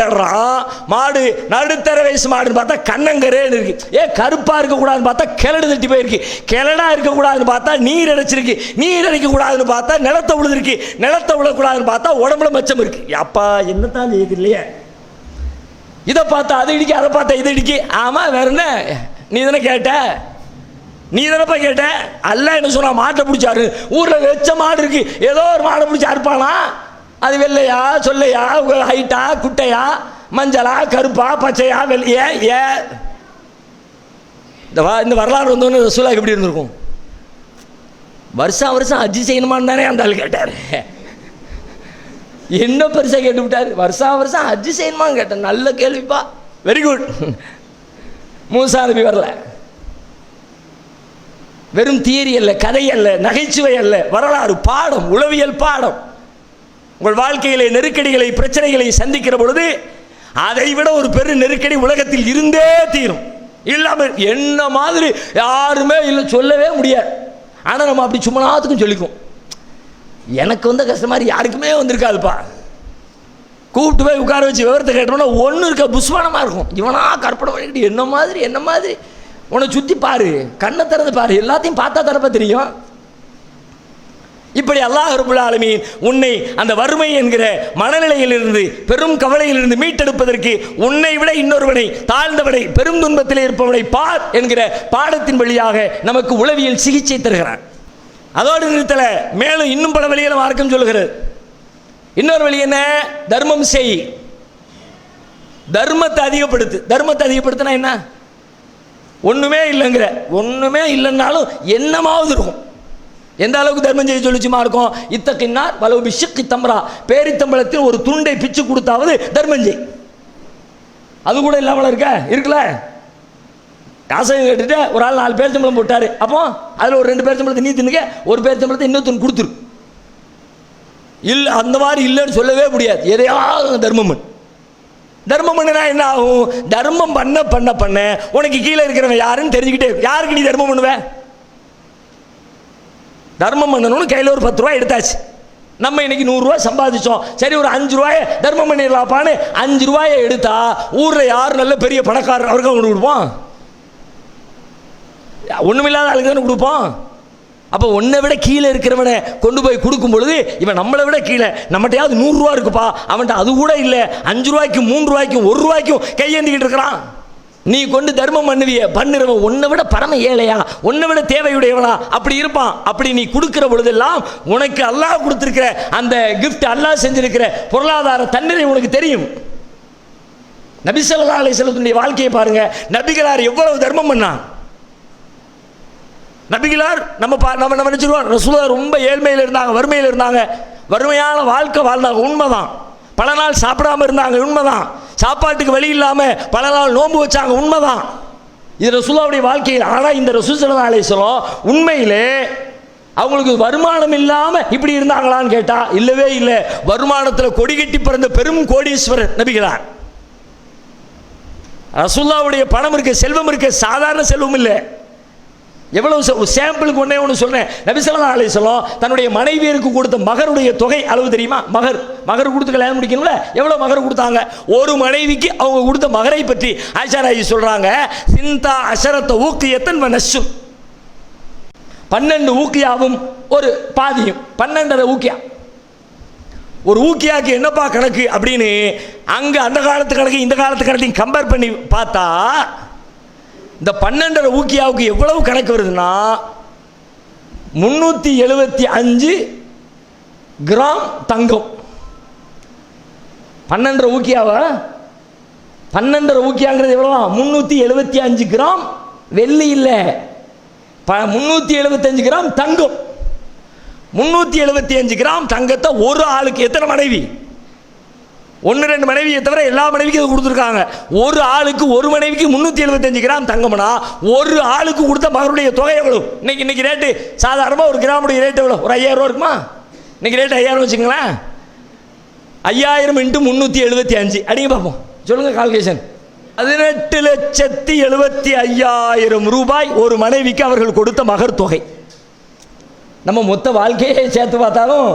மாடு நடுத்தர வயசு மாடுன்னு பார்த்தா கண்ணங்கரேன்னு இருக்கு. கருப்பா இருக்கக்கூடாதுன்னு பார்த்தா கிளடு தட்டி போயிருக்கு. கிளடா இருக்கக்கூடாதுன்னு பார்த்தா நீர் அடைச்சிருக்கு. நீர் அடைக்கக்கூடாதுன்னு பார்த்தா நிலத்தை விழுதுருக்கு. நிலத்தை விழக்கூடாதுன்னு பார்த்தா உடம்புல மச்சம் இருக்கு. அப்பா என்னத்தான் செய்யுது இல்லையே. இதை பார்த்தா அதை இடிக்க, அதை பார்த்தா இதை இடிக்க. ஆமா வேற என்ன? நீ தானே கேட்ட, நீ தானப்பா கேட்ட. அல்ல என்ன சொன்னா, மாட்டை பிடிச்சாரு. ஊரில் வச்ச மாடு இருக்கு, ஏதோ ஒரு மாடை பிடிச்சி அறுப்பானா? அது வெள்ளையா சொல்லையா, ஹைட்டா குட்டையா, மஞ்சளா கருப்பா பச்சையா வெள்ளையா? இந்த வரலாறு வந்தோன்னு ரசூலுல்லாஹ் எப்படி இருந்திருக்கும்? வருஷம் ஹஜ்ஜி செய்யணுமான்னு தானே அந்த ஆள் கேட்டார். என்ன பெருசாக கேட்டு விட்டார். வருஷம் ஹஜ்ஜி செய்யணுமான்னு கேட்டேன். நல்ல கேள்விப்பா, வெரி குட். மூசா நபி வரல. வெறும் தியரி அல்ல, கதை அல்ல, நகைச்சுவை அல்ல, வரலாறு பாடம், உளவியல் பாடம். உங்கள் வாழ்க்கையிலே நெருக்கடிகளை பிரச்சனைகளை சந்திக்கிற பொழுது அதை விட ஒரு பெரிய நெருக்கடி உலகத்தில் இருந்தே தீரும். இல்லாமல் என்ன மாதிரி யாருமே இல்லை, சொல்லவே முடியாது. ஆனால் நம்ம அப்படி சும்மாத்துக்கும் சொல்லிக்கும். எனக்கு வந்த கஷ்டம் மாதிரி யாருக்குமே வந்திருக்காதுப்பா. கூப்பிட்டு போய் உட்கார வச்சு விவரத்தை கேட்டோம்னா ஒன்று இருக்க புஸ்வானமாக இருக்கும். இவனா கற்பனை பண்ணிக்கிட்டு என்ன மாதிரி உன்னை சுற்றி பாரு, கண்ணை திறந்து பாரு, எல்லாத்தையும் பார்த்தா தரப்ப தெரியும். இப்படி அல்லாஹ் ரப்புல் ஆலமீன் உன்னை அந்த வறுமை என்கிற மனநிலையிலிருந்து, பெரும் கவலையிலிருந்து மீட்டெடுப்பதற்கு உன்னை விட இன்னொருவனை, தாழ்ந்தவனை, பெரும் துன்பத்தில் இருப்பவனை பார் என்கிற பாடத்தின் வழியாக நமக்கு உளவியல் சிகிச்சை தருகிறான். அதோடு நிறுத்தல, மேலும் இன்னும் பல வழிகளை மார்க்கம் சொல்கிறது. இன்னொரு வழி என்ன? தர்மம் செய், தர்மத்தை அதிகப்படுத்து. தர்மத்தை அதிகப்படுத்தினா என்ன? ஒன்றுமே இல்லைங்கிற, ஒன்றுமே இல்லைன்னாலும் என்னமாவது இருக்கும். எந்த அளவுக்கு தர்மம் செய்ய சொல்லிச்சுமா இருக்கும்? இத்தக்கின்னார் வலவு பிஷிக்கி தம்ரா, பேரித்தம்பளத்தில் ஒரு துண்டை பிச்சு கொடுத்தாவது தர்மம் செய். அது கூட இல்லாமல் இருக்குல்ல. காசையும் கேட்டுட்டு ஒரு ஆள் 4 பேரித்தம்பளம் போட்டார். அப்போ அதில் ஒரு 2 பேரித்தம்பளத்தை நீ தின்னுக்க, ஒரு பேரித்தம்பளத்தை இன்னொருத்தன் கொடுத்துரு. இல்லை, அந்த மாதிரி இல்லைன்னு சொல்லவே முடியாது. எதையாவது தர்மம் தர்மம் பண்ணினா என்ன ஆகும்? தர்மம் பண்ண பண்ண பண்ண உனக்கு கீழே இருக்கிறவன் யாருன்னு தெரிஞ்சுக்கிட்டே. யாருக்கு நீ தர்மம் பண்ணுவ? தர்மம் பண்ணணும்னு கையில் ஒரு 10 ரூபாய் எடுத்தாச்சு. நம்ம இன்னைக்கு 100 ரூபாய் சம்பாதிச்சோம். சரி, ஒரு 5 ரூபாயை தர்மம் பண்ணிடலாப்பான்னு 5 ரூபாயை எடுத்தா ஊரில் யார் நல்ல பெரிய பணக்காரர் அவருக்கு கொண்டு கொடுப்போம்? ஒன்றுமில்லாத ஆளுக்கு தானே கொடுப்போம். அப்போ ஒன்றை விட கீழே இருக்கிறவனை கொண்டு போய் கொடுக்கும் பொழுது இவன் நம்மளை விட கீழே, நம்மகிட்டையாவது 100 ரூபா இருக்குப்பா, அவன்கிட்ட அது கூட இல்லை, 5 ரூபாய்க்கும் 3 ரூபாய்க்கும் 1 ரூபாய்க்கும் கையேந்திக்கிட்டு இருக்கிறான். நீ கொண்டு தர்மம் பண்ணுறவன் உன்னை விட பரம ஏழையா, உன்னை விட தேவையுடையவனா அப்படி இருப்பான். அப்படி நீ கொடுக்கிற பொழுதெல்லாம் உனக்கு அல்லாஹ் கொடுத்திருக்கிற அந்த கிஃப்ட், அல்லாஹ் செஞ்சிருக்கிற பொருளாதார தன்னிலை உனக்கு தெரியும். நபி ஸல்லல்லாஹு அலைஹி வஸல்லம் வாழ்க்கையை பாருங்க. நபிகளார் எவ்வளவு தர்மம் பண்ணான். நபிகளார் நம்ம நினைச்சிருவோம் ரசூலுல்லாஹ் ரொம்ப ஏழ்மையில் இருந்தாங்க, வறுமையில் இருந்தாங்க, வறுமையான வாழ்க்கை வாழ்ந்தாங்க, உண்மைதான். பல நாள் சாப்பிடாம இருந்தாங்க, உண்மைதான். சாப்பாட்டுக்கு வழி இல்லாமல் பல நாள் நோன்பு வச்சாங்க, உண்மைதான். இது ரசூலுல்லாஹ்வுடைய வாழ்க்கையில். ஆனால் இந்த ரசூல் ஸல்லல்லாஹு அலைஹி வஸல்லம் உண்மையிலே அவங்களுக்கு வருமானம் இல்லாமல் இப்படி இருந்தாங்களான்னு கேட்டால் இல்லவே இல்லை. வருமானத்தில் கொடி கட்டி பிறந்த பெரும் கோடீஸ்வரர் நபிகளார். ரசூலுல்லாஹ்வுடைய பணம் இருக்க, செல்வம் இருக்க, சாதாரண செல்வம் இல்லை. எவ்வளவு சாம்பிளுக்கு ஒன்றே ஒன்று சொல்றேன். நபி ஸல்லல்லாஹு அலைஹி வஸல்லம் தன்னுடைய மனைவியருக்கு கொடுத்த மகருடைய தொகை அளவு தெரியுமா? மகர் கொடுத்து கல்யாணம் முடிக்கணும்ல, எவ்வளவு மகர் கொடுத்தாங்க? ஒரு மனைவிக்கு அவங்க கொடுத்த மகரை பற்றி ஆயிஷா ராயி சொல்றாங்க, சிந்தா அஷரத்த ஊக்கியத்தன் வனஷு, 12 ஊக்கியாவும் ஒரு பாதியும், 12.5 ஊக்கியா. ஒரு ஊக்கியாக்கு என்னப்பா கணக்கு அப்படின்னு அங்க அந்த காலத்து கணக்கு இந்த காலத்து கணக்கையும் கம்பேர் பண்ணி பார்த்தா இந்த 12.5 ஊக்கியாவுக்கு எவ்வளவு கணக்கு வருதுன்னா 375 கிராம் தங்கம். 12.5 ஊக்கியாவா? 12.5 ஊக்கியாங்கிறது எவ்வளவா? 375 கிராம் வெள்ளி இல்லை, 375 கிராம் தங்கம். 375 கிராம் தங்கத்தை ஒரு ஆளுக்கு எத்தனை மனைவி? 1-2 மனைவியை தவிர எல்லா மனைவிக்கும் கொடுத்துருக்காங்க. ஒரு ஆளுக்கு, ஒரு மனைவிக்கு 375 கிராம் தங்கம்னா ஒரு ஆளுக்கு கொடுத்த மகருடைய தொகை எவ்வளவு? இன்னைக்கு ரேட்டு சாதாரணமாக ஒரு கிராமுடைய ரேட் எவ்வளோ? ஒரு 5000 ரூபா இருக்குமா? இன்னைக்கு ரேட் 5000 வச்சுங்களேன். 5000 × 375 அடிங்க பார்ப்போம், சொல்லுங்க கால்குலேஷன். 18,75,000 ரூபாய் ஒரு மனைவிக்கு அவர்கள் கொடுத்த மகர் தொகை. நம்ம மொத்த வாழ்க்கையை சேர்த்து பார்த்தாலும்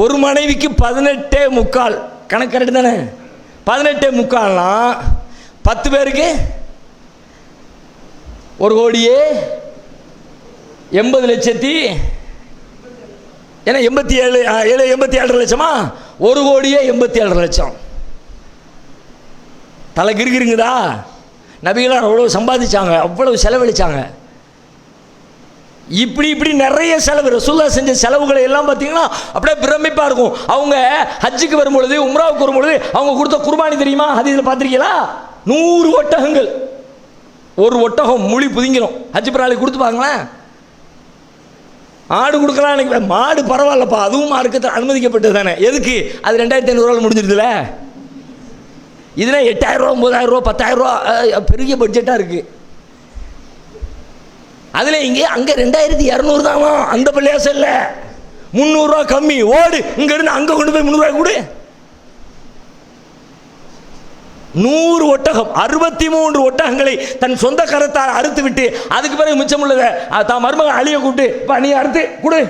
ஒரு மனைவிக்கு 18.25 கணக்கு கரெக்டு தானே? 18.25னா 10 பேருக்கு 1,80,00,000 ஏன்னா 87 லட்சமா? 1,87,00,000 லட்சம். தலை கிருக்குறீங்கதா? நபிகளார் அவ்வளோ சம்பாதிச்சாங்க, அவ்வளவு செலவழிச்சாங்க. இப்படி நிறைய செலவு. ரசூலுல்லாஹ் செஞ்ச செலவுகளை எல்லாம் பார்த்தீங்கன்னா அப்படியே பிரமிப்பாக இருக்கும். அவங்க ஹஜ்ஜுக்கு வரும்பொழுது, உம்ராவுக்கு வரும்பொழுது அவங்க கொடுத்த குர்பானி தெரியுமா? ஹதீஸில் பார்த்துருக்கீங்களா? 100 ஒட்டகங்கள். ஒரு ஒட்டகம் மொழி புதிங்கிடும். ஹஜ்ஜு பிராலி கொடுத்து பாங்களேன். ஆடு கொடுக்கலாம் எனக்கு, மாடு பரவாயில்லப்பா, அதுவும் மார்க்கத்தை அனுமதிக்கப்பட்டது தானே. எதுக்கு? அது 2500 ரூபாய் முடிஞ்சிருதுல. இதுல 8000 ரூபா, 9000 ரூபா, 10,000 ரூபா பெரிய பட்ஜெட்டாக இருக்கு. அதில் இங்கே அங்கே 2200 தானா? அந்த பள்ளியாசம் இல்லை, 300 ரூபா கம்மி. ஓடு இங்கிருந்து அங்கே கொண்டு போய் 300 ரூபாய் கொடு. 100 ஒட்டகம், 63 ஒட்டகங்களை தன் சொந்த கரத்தால் அறுத்து விட்டு அதுக்கு பிறகு மிச்சம் உள்ளதை தான் மருமகன் அழிய கூப்பிட்டு நீ அறுத்து கொடு.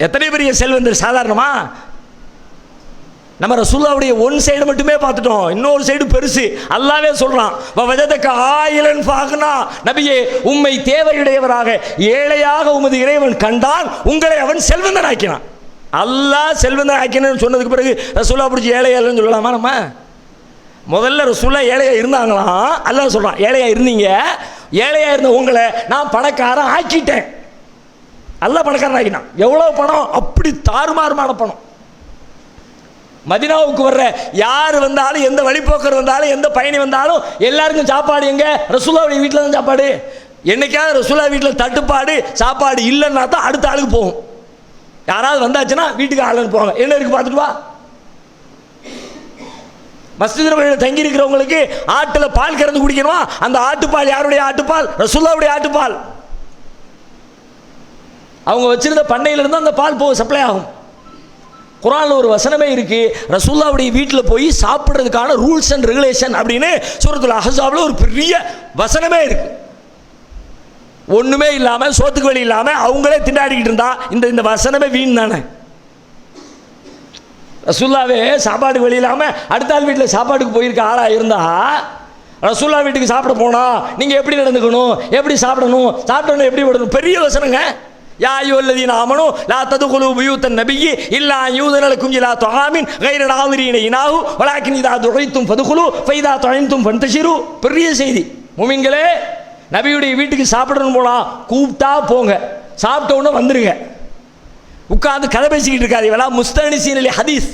எத்தனை பெரிய செல்வந்தர் சாதாரணமா? நம்ம ரசூலுல்லாஹ்வுடைய ஒன் சைடு மட்டுமே பார்த்துட்டோம், இன்னொரு சைடு பெருசு. அல்லாஹ்வே சொல்றான், வஜதக ஆயிலன் ஃபாக்னா, நபியே உம்மை தேவையுடையவராக ஏழையாக உமது இறைவன் கண்டான், உங்களை அவன் செல்வந்தன் ஆக்கினான். அல்லாஹ் செல்வந்தன் ஆக்கினு சொன்னதுக்கு பிறகு ரசூலுல்லாஹ் பிடிச்சி ஏழையாலன்னு சொல்லலாமா? நம்ம முதல்ல ரசூலுல்லாஹ் ஏழையா இருந்தாங்களாம். அல்லாஹ் சொல்றான், ஏழையா இருந்தீங்க, ஏழையா இருந்த உங்களை நான் பணக்காரன் ஆக்கிட்டேன். அல்லாஹ் பணக்காரன் ஆக்கினான். எவ்வளவு பணம்? அப்படி தாறுமாறுமான பணம். மதீனாவுக்கு வர்ற யார் வந்தாலும், எந்த வழிபோக்கர் வந்தாலும், எந்த பயணி வந்தாலும் எல்லாருக்கும் சாப்பாடு எங்க? ரசூலுல்லாஹ்வுடைய வீட்டில் தான் சாப்பாடு. என்னைக்காவது ரசூலுல்லாஹ் வீட்டில் தட்டுப்பாடு சாப்பாடு இல்லைன்னா தான் அடுத்த ஆளுக்கு போகும். யாராவது வந்தாச்சுன்னா வீட்டுக்கு ஆள் அனுப்புவாங்க, என்ன இருக்கு பார்த்துட்டு வா. மஸ்ஜித் நபவியில் தங்கி இருக்கிறவங்களுக்கு ஆட்டில் பால் கறந்து குடிக்கணுமா? அந்த ஆட்டுப்பால் யாருடைய ஆட்டுப்பால்? ரசூலுல்லாஹ்வுடைய ஆட்டுப்பால். அவங்க வச்சிருந்த பண்ணையிலிருந்து அந்த பால் சப்ளை ஆகும். குர்ஆன்ல ஒரு வசனமே இருக்கு, ரசூலுல்லாஹ்வுடைய வீட்டில் போய் சாப்பிட்றதுக்கான ரூல்ஸ் அண்ட் ரெகுலேஷன் அப்படின்னு சூரத்துல் அஹ்ஸாப்ல ஒரு பெரிய வசனமே இருக்கு. ஒண்ணுமே இல்லாம, சோத்துக்கு வழி இல்லாம அவங்களே திண்டாடிக்கிட்டு இருந்தா இந்த வசனமே வீண் தானே. ரசூலுல்லாஹ்வே சாப்பாட்டுக்கு வழி இல்லாம அடுத்த ஆள் வீட்டில் சாப்பாட்டுக்கு போயிருக்க ஆளா இருந்தா ரசூலுல்லாஹ் வீட்டுக்கு சாப்பிட போனா நீங்க எப்படி நடந்துக்கணும், எப்படி சாப்பிடணும், சாப்பிடணும் எப்படி விடணும், பெரிய வசனங்க. யா அய்யுஹல்லதீன ஆமனூ லா ததுகுலூ புயூத்தன் நபிய்யி இல்லா யூதன லக்கும் இலா துஆமின் கைர நாதிரீன இனாஹு வலாக்கின் இதா துஇத்தும் ஃபதுகுலூ ஃபைதா துஇன்தும் ஃபன்தஷிரு. பெரிய செய்தி. முஃமின்களே, நபியுடைய வீட்டுக்கு சாப்பிடணும் போனா கூப்பிட்டா போங்க, சாப்பிட்ட உடனே வந்துருங்க. உட்கார்ந்து கதை பேசிக்கிட்டு இருக்காது. இவெல்லாம் முஸ்தனிசீன் அலி ஹதீஸ்.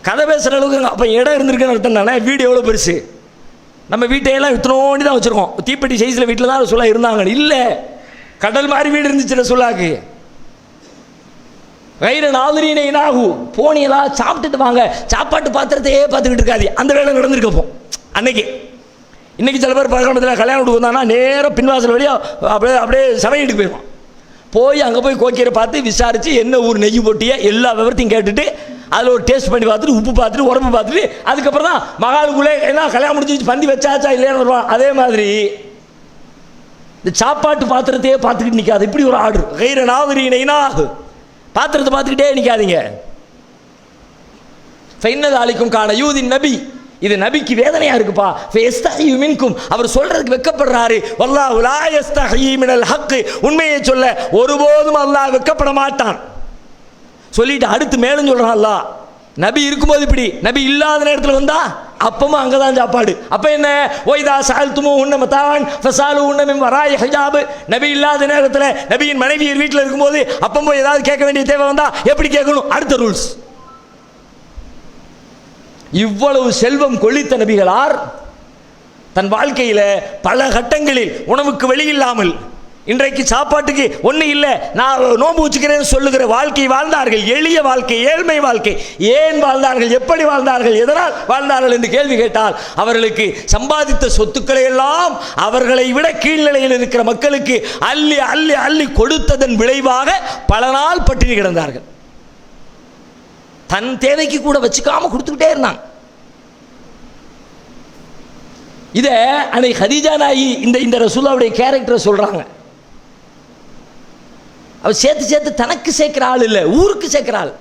கதை பேசுகிற அளவுக்கு அப்போ இடம் இருந்திருக்குன்னு அர்த்தம் தானே. வீடு எவ்வளோ பெருசு? நம்ம வீட்டையெல்லாம் இத்தனோண்டி தான் வச்சுருக்கோம். தீப்பெட்டி சைஸில் வீட்டில் தான் ரசூலுல்லாஹ் இருந்தாங்க. இல்லை, கடல் மாதிரி வீடு இருந்துச்சு ரசூலுல்லாஹ்க்கு. கைர நாதிரீன இனாஹு, போனீங்களா சாப்பிட்டுட்டு வாங்க, சாப்பாட்டு பாத்திரத்தையே பார்த்துக்கிட்டு இருக்காது. அந்த வேலை நடந்திருக்கப்போ அன்னைக்கு இன்றைக்கி சில பேர் பழக்கத்தில் கல்யாணம் வீட்டுக்கு வந்தாங்கன்னா நேராக பின்வாசல் வழியாக அப்படியே சமையலுக்கு போயிடுவான். போய் அங்கே போய் கோக்கியரை பார்த்து விசாரித்து என்ன ஊர் நெய் போட்டிய எல்லா விவரத்தையும் கேட்டுட்டு அதில் ஒரு டேஸ்ட் பண்ணி பார்த்துட்டு உப்பு பார்த்துட்டு உரப்பு பார்த்துட்டு அதுக்கப்புறம் தான் மகாலுக்குள்ளே என்ன கல்யாணம் முடிச்சு பந்தி வச்சாச்சா இல்லையான்னு வருவான். அதே மாதிரி இந்த சாப்பாட்டு பாத்திரத்தையே பார்த்துக்கிட்டு நிற்காது. இப்படி ஒரு ஆர்டர் கைர நாவரீனா பாத்திரத்தை பார்த்துக்கிட்டே நிற்காதீங்க. ஃபைனல் ஆலிக்கும் காண யூதின் நபி, இது நபிக்கு வேதனையா இருக்குப்பா. மின்கும் அவர் சொல்றதுக்கு வெட்கப்படுறாரு. வல்லாஹு லா யஸ்தஹி மினல் ஹக், உண்மையை சொல்ல ஒருபோதும் அல்லாஹ் வெட்கப்பட மாட்டான். சொல்லிட்டு அடுத்து மேலும் சொல்றான் அல்லாஹ், நபி இருக்கும்போது இப்படி, நபி இல்லாத நேரத்தில் வந்தா அப்பவும் அங்கதான் சாப்பாடு. அப்ப என்ன, ஒய்தா சால்துமு உன்ன மதான் ஃபசாலு உன்ன மின் வராய் ஹிஜாப், நபி இல்லாத நேரத்தில் நபியின் மனைவியர் வீட்டில் இருக்கும்போது அப்பம் போய் ஏதாவது கேட்க வேண்டிய தேவை வந்தா எப்படி கேட்கணும், அடுத்த ரூல்ஸ். இவ்வளவு செல்வம் கொளித்த நபிகளார் தன் வாழ்க்கையில பல கட்டங்களில் உணவுக்கு வழி இல்லாமல், இன்றைக்கு சாப்பாட்டுக்கு ஒன்றும் இல்லை நான் நோன்பு வச்சுக்கிறேன்னு சொல்லுகிற வாழ்க்கை வாழ்ந்தார்கள். எளிய வாழ்க்கை, ஏழ்மை வாழ்க்கை. ஏன் வாழ்ந்தார்கள், எப்படி வாழ்ந்தார்கள், எதனால் வாழ்ந்தார்கள் என்று கேள்வி கேட்டால் அவர்களுக்கு சம்பாதித்த சொத்துக்களை எல்லாம் அவர்களை விட கீழ்நிலையில் இருக்கிற மக்களுக்கு அள்ளி அள்ளி அள்ளி கொடுத்ததன் விளைவாக பல நாள் பட்டினி கிடந்தார்கள். தன் தேவைக்கு கூட வச்சுக்காம கொடுத்துக்கிட்டே இருந்தாங்க. இத அன்னைக்கு ஹதீஜா நாயி இந்த ரசூலுல்லாஹ்வுடைய கேரக்டரை சொல்றாங்க. அவர் சேர்த்து சேர்த்து தனக்கு சேர்க்கிற ஆள் இல்லை, ஊருக்கு சேர்க்கிற ஆள்.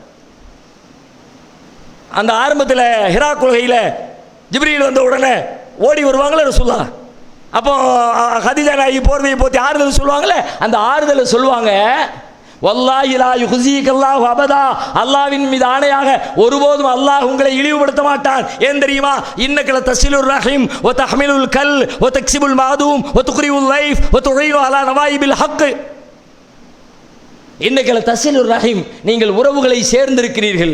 அந்த ஆரம்பத்தில் ஹிரா குகையில் ஜிப்ரீல் வந்த உடனே ஓடி வருவாங்களே ரசூலுல்லாஹ். அப்போ ஹதீஜா நாயி போர்வையை போத்தி ஆறுதல் சொல்லுவாங்களே, அந்த ஆறுதலை சொல்லுவாங்க, வல்லாஹி லா யுஹ்ஸீகல்லாஹு அபதா, அல்லாஹ்வின் மீது ஆணையாக ஒருபோதும் அல்லாஹ் உங்களை இழிவுபடுத்த மாட்டான். ஏன் தெரியுமா, இன்னக லதஸிலுர் ரஹீம் வ தஹ்மிலுல் கல் வ தக்ஸிபுல் மாதூம் வ துக்ரியுல் லைஃப் வ துஈனு அலா நவாயிபில் ஹக். இன்னக லதஸிலுர் ரஹீம், நீங்கள் உறவுகளை சேர்ந்திருக்கிறீர்கள்.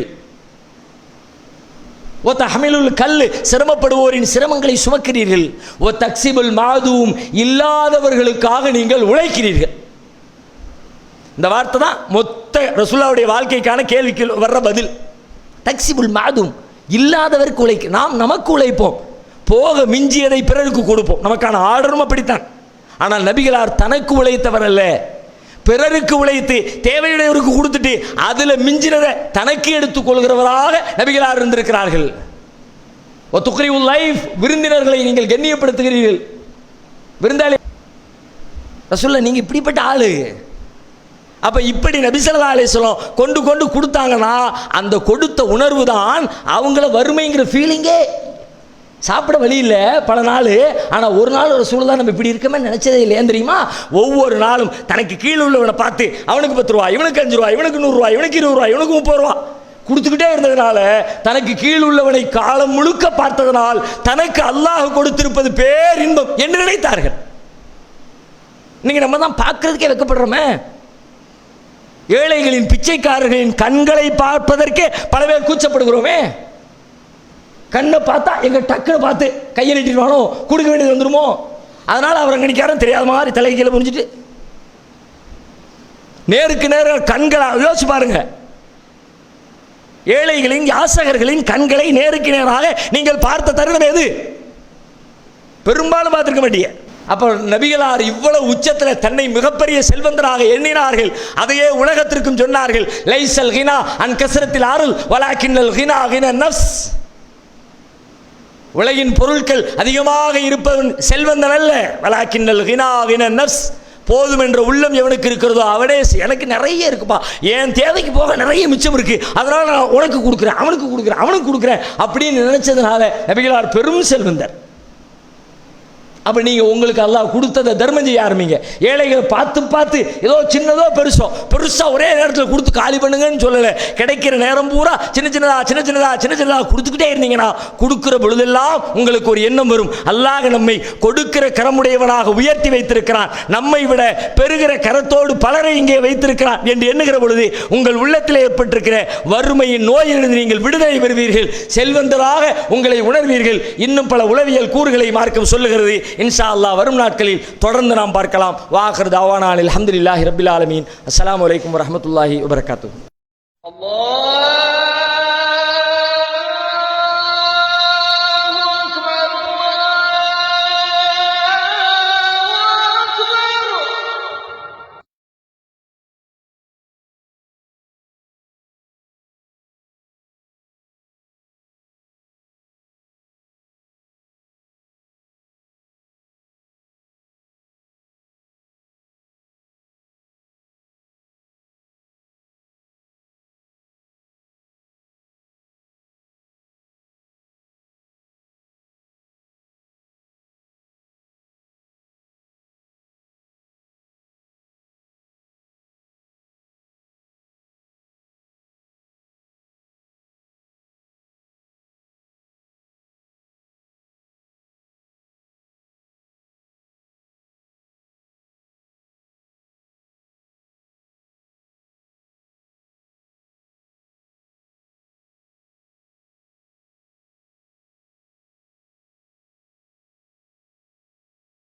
வ தஹ்மிலுல் கல், சிரமப்படுவோரின் சிரமங்களை சுமக்கிறீர்கள். வ தக்ஸிபுல் மாதூம், இல்லாதவர்களுக்காக நீங்கள் உழைக்கிறீர்கள். இந்த வார்த்தை தான் மொத்த ரசூலுல்லாஹ்வுடைய வாழ்க்கைக்கான கேள்விக்கு வர்ற பதில். தக்ஸிபுல் மாதூம், இல்லாதவருக்கு உழைக்க. நாம் நமக்கு உழைப்போம், போக மிஞ்சியதை பிறருக்கு கொடுப்போம். நமக்கான ஆர்டரும் அப்படித்தான். ஆனால் நபிகளார் தனக்கு உழைத்தவர் அல்ல, பிறருக்கு உழைத்து தேவையுடையவருக்கு கொடுத்துட்டு அதுல மிஞ்சினதை தனக்கு எடுத்துக் கொள்கிறவராக நபிகளார் இருந்திருக்கிறார்கள். துக்ரியுல் லைஃப், விருந்தினர்களை நீங்கள் கண்ணியப்படுத்துகிறீர்கள். விருந்தாளி ரசூலுல்லாஹ், நீங்க இப்படிப்பட்ட ஆளு. அப்ப இப்படி நபி ஸல்லல்லாஹு அலைஹி வஸல்லம் கொண்டு கொண்டு கொடுத்தாங்கன்னா அந்த கொடுத்த உணர்வு தான் அவங்கள வறுமைங்கிற ஃபீலிங்கே. சாப்பிட வழி இல்லை பல நாள், ஆனால் ஒரு நாள் ஒரு சூழல் தான் நம்ம இப்படி இருக்கமே நினைச்சதே இல்லை. ஏன் தெரியுமா, ஒவ்வொரு நாளும் தனக்கு கீழே உள்ளவனை பார்த்து அவனுக்கு 10 ரூபா, இவனுக்கு 5 ரூபா, இவனுக்கு 100 ரூபா, இவனுக்கு 20 ரூபா, இவனுக்கு 30 ரூபா கொடுத்துக்கிட்டே இருந்ததுனால தனக்கு கீழ் உள்ளவனை காலம் முழுக்க பார்த்ததனால் தனக்கு அல்லாஹ் கொடுத்திருப்பது பேரின்பம் என்று நினைத்தார்கள். இன்னைக்கு நம்ம தான் பார்க்கறதுக்கே வெட்கப்படுறோமே. ஏழைகளின் பிச்சைக்காரர்களின் கண்களை பார்ப்பதற்கே பல பேர் கூச்சப்படுகிறோமே. கண்ணை பார்த்தா எங்க டக்குன்னு பார்த்து கையை நீட்டிடுவானோ, கொடுக்க வேண்டியது வந்துருமோ, அதனால அவர் நினைக்காரன் தெரியாத மாதிரி தலை கீழே புரிஞ்சுட்டு நேருக்கு நேரம் கண்களை யோசிச்சு பாருங்க. ஏழைகளின் யாசகர்களின் கண்களை நேருக்கு நேராக நீங்கள் பார்த்த தருணம் எது? பெரும்பாலும் பார்த்திருக்க மாட்டீங்க. அப்போ நபிகளார் இவ்வளவு உச்சத்தில் தன்னை மிகப்பெரிய செல்வந்தராக எண்ணினார்கள். அதையே உலகத்திற்கும் சொன்னார்கள். லைசல் கினா அன் கஸ்ரத்தில் அருள் வலாக்கின்னல் கினா கின நஃப்ஸ். உலகின் பொருட்கள் அதிகமாக இருப்பவன் செல்வந்தன் அல்ல. வலாக்கின்னல் கினா கின நஃப்ஸ், போதும் என்ற உள்ளம் எவனுக்கு இருக்கிறதோ அவனே. எனக்கு நிறைய இருக்குப்பா, என் தேவைக்கு போக நிறைய மிச்சம் இருக்கு, அதனால நான் உனக்கு கொடுக்குறேன், அவனுக்கு கொடுக்குறேன், அவனுக்கு கொடுக்குறேன் அப்படின்னு நினைச்சதுனால நபிகளார் பெரும் செல்வந்தர். அப்போ நீங்கள் உங்களுக்கு அல்லாஹ் கொடுத்ததை தர்மம் செய்ய ஆரம்பிங்க. ஏழைகளை பார்த்து பார்த்து ஏதோ சின்னதோ பெருசாக ஒரே நேரத்தில் கொடுத்து காலி பண்ணுங்கன்னு சொல்லலை. கிடைக்கிற நேரம் பூரா சின்ன சின்னதாக கொடுத்துக்கிட்டே இருந்தீங்கன்னா கொடுக்குற பொழுதெல்லாம் உங்களுக்கு ஒரு எண்ணம் வரும், அல்லாஹ் நம்மை கொடுக்கிற கரமுடையவனாக உயர்த்தி வைத்திருக்கிறான், நம்மை விட பெறுகிற கரத்தோடு பலரை இங்கே வைத்திருக்கிறான் என்று எண்ணுகிற பொழுது உங்கள் உள்ளத்தில் ஏற்பட்டிருக்கிற வறுமையின் நோயிலிருந்து நீங்கள் விடுதலை பெறுவீர்கள், செல்வந்தராக உங்களை உணர்வீர்கள். இன்னும் பல உளவியல் கூறுகளை மார்க்கம் சொல்லுகிறது. இன்ஷா அல்லாஹ் வரும் நாட்களில் தொடர்ந்து நாம் பார்க்கலாம். வாஹிர் தஅவானா அல்ஹம்துலில்லாஹி ரப்பில் ஆலமீன். அஸ்ஸலாமு அலைக்கும் வரஹ்மத்துல்லாஹி வபரகாத்துஹு.